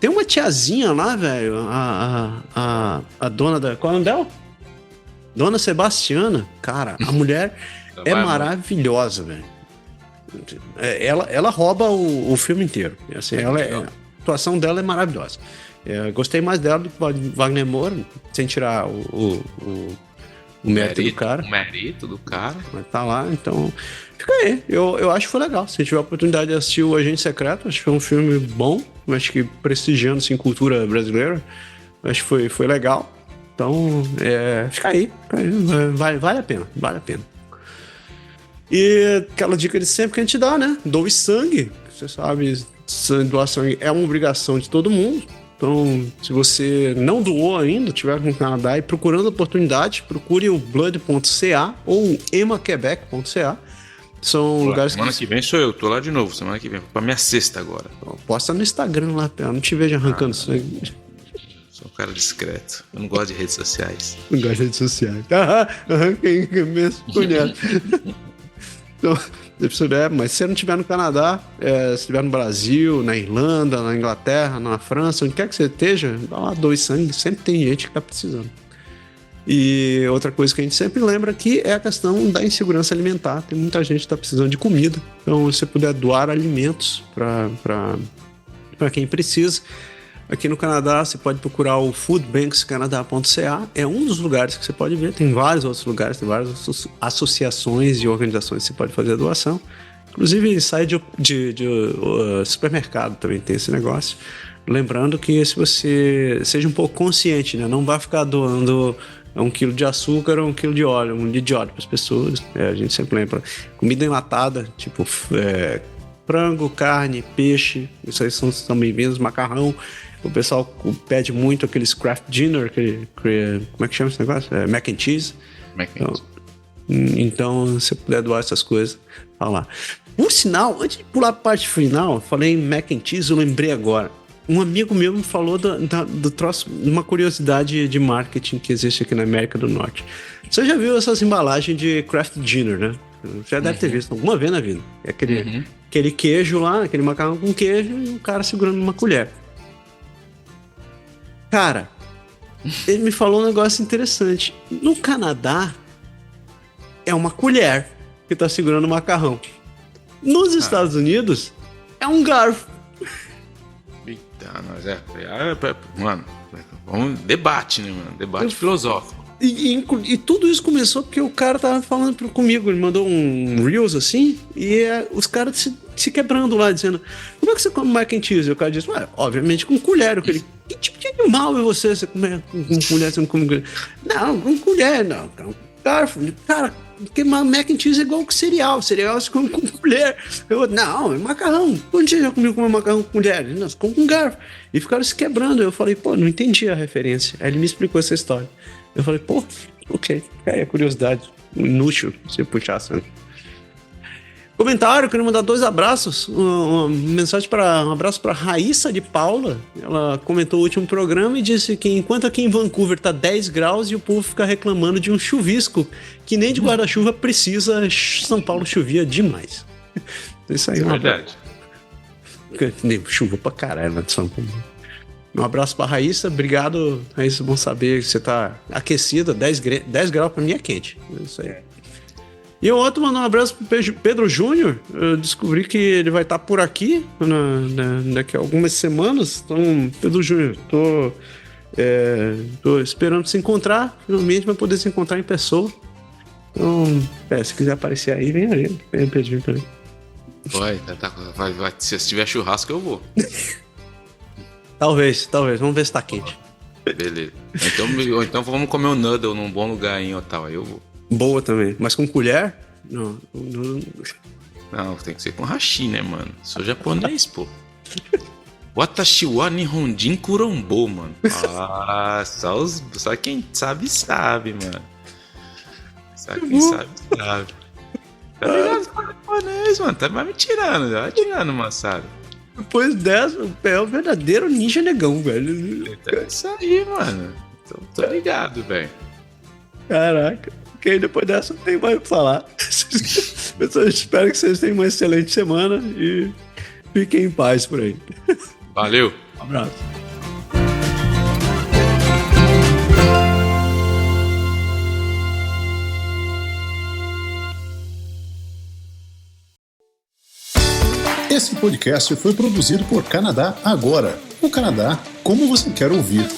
Tem uma tiazinha lá, velho, a dona da... Qual é o nome dela? Dona Sebastiana. Cara, a mulher é maravilhosa, velho. Ela rouba o filme inteiro. Assim, a atuação dela é maravilhosa. Gostei mais dela do que Wagner Moura, sem tirar o mérito do cara.
O mérito do cara.
Mas tá lá, então fica aí. Eu acho que foi legal. Se tiver a oportunidade de assistir o Agente Secreto, acho que foi um filme bom. Acho que prestigiando assim, cultura brasileira. Acho que foi legal. Então, fica aí. Vale a pena. E aquela dica de sempre que a gente dá, né? Doe sangue. Você sabe, doar sangue é uma obrigação de todo mundo. Então, se você não doou ainda, estiver no Canadá e procurando oportunidade, procure o blood.ca ou o emaquebec.ca. São lugares
semana que vem sou eu, tô lá de novo, semana que vem. Pra minha sexta agora.
Posta no Instagram lá, eu não te vejo arrancando sangue.
Sou um cara discreto. Eu não gosto de redes sociais.
Não gosto de redes sociais. Arranquei mesmo, cunhado. Então, mas se você não estiver no Canadá, se estiver no Brasil, na Irlanda, na Inglaterra, na França, onde quer que você esteja, dá lá, doe sangue, sempre tem gente que está precisando. E outra coisa que a gente sempre lembra aqui é a questão da insegurança alimentar. Tem muita gente que está precisando de comida, então se você puder doar alimentos para quem precisa. Aqui no Canadá, você pode procurar o foodbankscanada.ca. É um dos lugares que você pode ver. Tem vários outros lugares, tem várias associações e organizações que você pode fazer a doação. Inclusive, sai de supermercado também tem esse negócio. Lembrando que se você seja um pouco consciente, né? Não vai ficar doando 1 quilo de açúcar ou 1 quilo de óleo, para as pessoas. A gente sempre lembra. Comida enlatada, tipo frango, carne, peixe, isso aí são bem-vindos, macarrão. O pessoal pede muito aqueles craft dinner, como é que chama esse negócio? Mac and cheese. Então, se você puder doar essas coisas, fala lá. Por sinal, antes de pular a parte final, falei em mac and cheese, eu lembrei agora. Um amigo meu me falou do troço, uma curiosidade de marketing que existe aqui na América do Norte. Você já viu essas embalagens de craft dinner, né? Já deve ter visto alguma vez na vida. É aquele queijo lá, aquele macarrão com queijo e o cara segurando uma colher. Cara, ele me falou um negócio interessante. No Canadá, é uma colher que tá segurando o macarrão. Nos Estados Unidos, é um garfo.
Eita, nós mano, vamos debate, né, mano? Debate filosófico.
E tudo isso começou porque o cara tava falando comigo, ele mandou um Reels assim, e os caras se quebrando lá, dizendo: como é que você come mac and cheese? E o cara disse: obviamente com colher. Que tipo de animal é você comer com colher, você não come colher? Não, com colher, não. Garfo. Cara, porque mac and cheese é igual que cereal você come com colher. Não, é macarrão. Onde você já comeu com macarrão com colher? Não, você come com garfo. E ficaram se quebrando. Eu falei: pô, não entendi a referência. Aí ele me explicou essa história. Eu falei: pô, ok. É curiosidade. Inútil se puxasse. Comentário, quero mandar 2 abraços. Um abraço para Raíssa de Paula. Ela comentou o último programa e disse que enquanto aqui em Vancouver tá 10 graus e o povo fica reclamando de um chuvisco, que nem de guarda-chuva precisa, São Paulo chovia demais. Isso aí é verdade. Chuva pra caralho lá de São Paulo. Um abraço pra Raíssa. Obrigado, Raíssa. Bom saber que você tá aquecida. 10 graus pra mim é quente. É isso aí. E o outro mandou um abraço pro Pedro Júnior. Eu descobri que ele vai estar por aqui daqui a algumas semanas. Então, Pedro Júnior, tô esperando se encontrar. Finalmente vai poder se encontrar em pessoa. Então, se quiser aparecer aí, vem aí. Vem, Pedro Júnior também.
Vai, se tiver churrasco, eu vou.
Talvez. Vamos ver se tá quente.
Beleza. Então vamos comer um noodle num bom lugar em Ottawa. Eu vou.
Boa também. Mas com colher? Não,
tem que ser com hashi, né, mano? Sou japonês, pô. Watashi wa Nihonjin Kurombo, mano. Só quem sabe, mano. Só quem sabe. Tá ligado com japonês, mano. Tá me tirando, Massaro.
Depois dessa, é o verdadeiro ninja negão, velho.
É isso aí, mano. Tô ligado, velho.
Caraca. Ok, depois dessa não tem mais o que falar. Pessoal, espero que vocês tenham uma excelente semana e fiquem em paz por aí.
Valeu.
Um abraço.
Esse podcast foi produzido por Canadá Agora. O Canadá como você quer ouvir.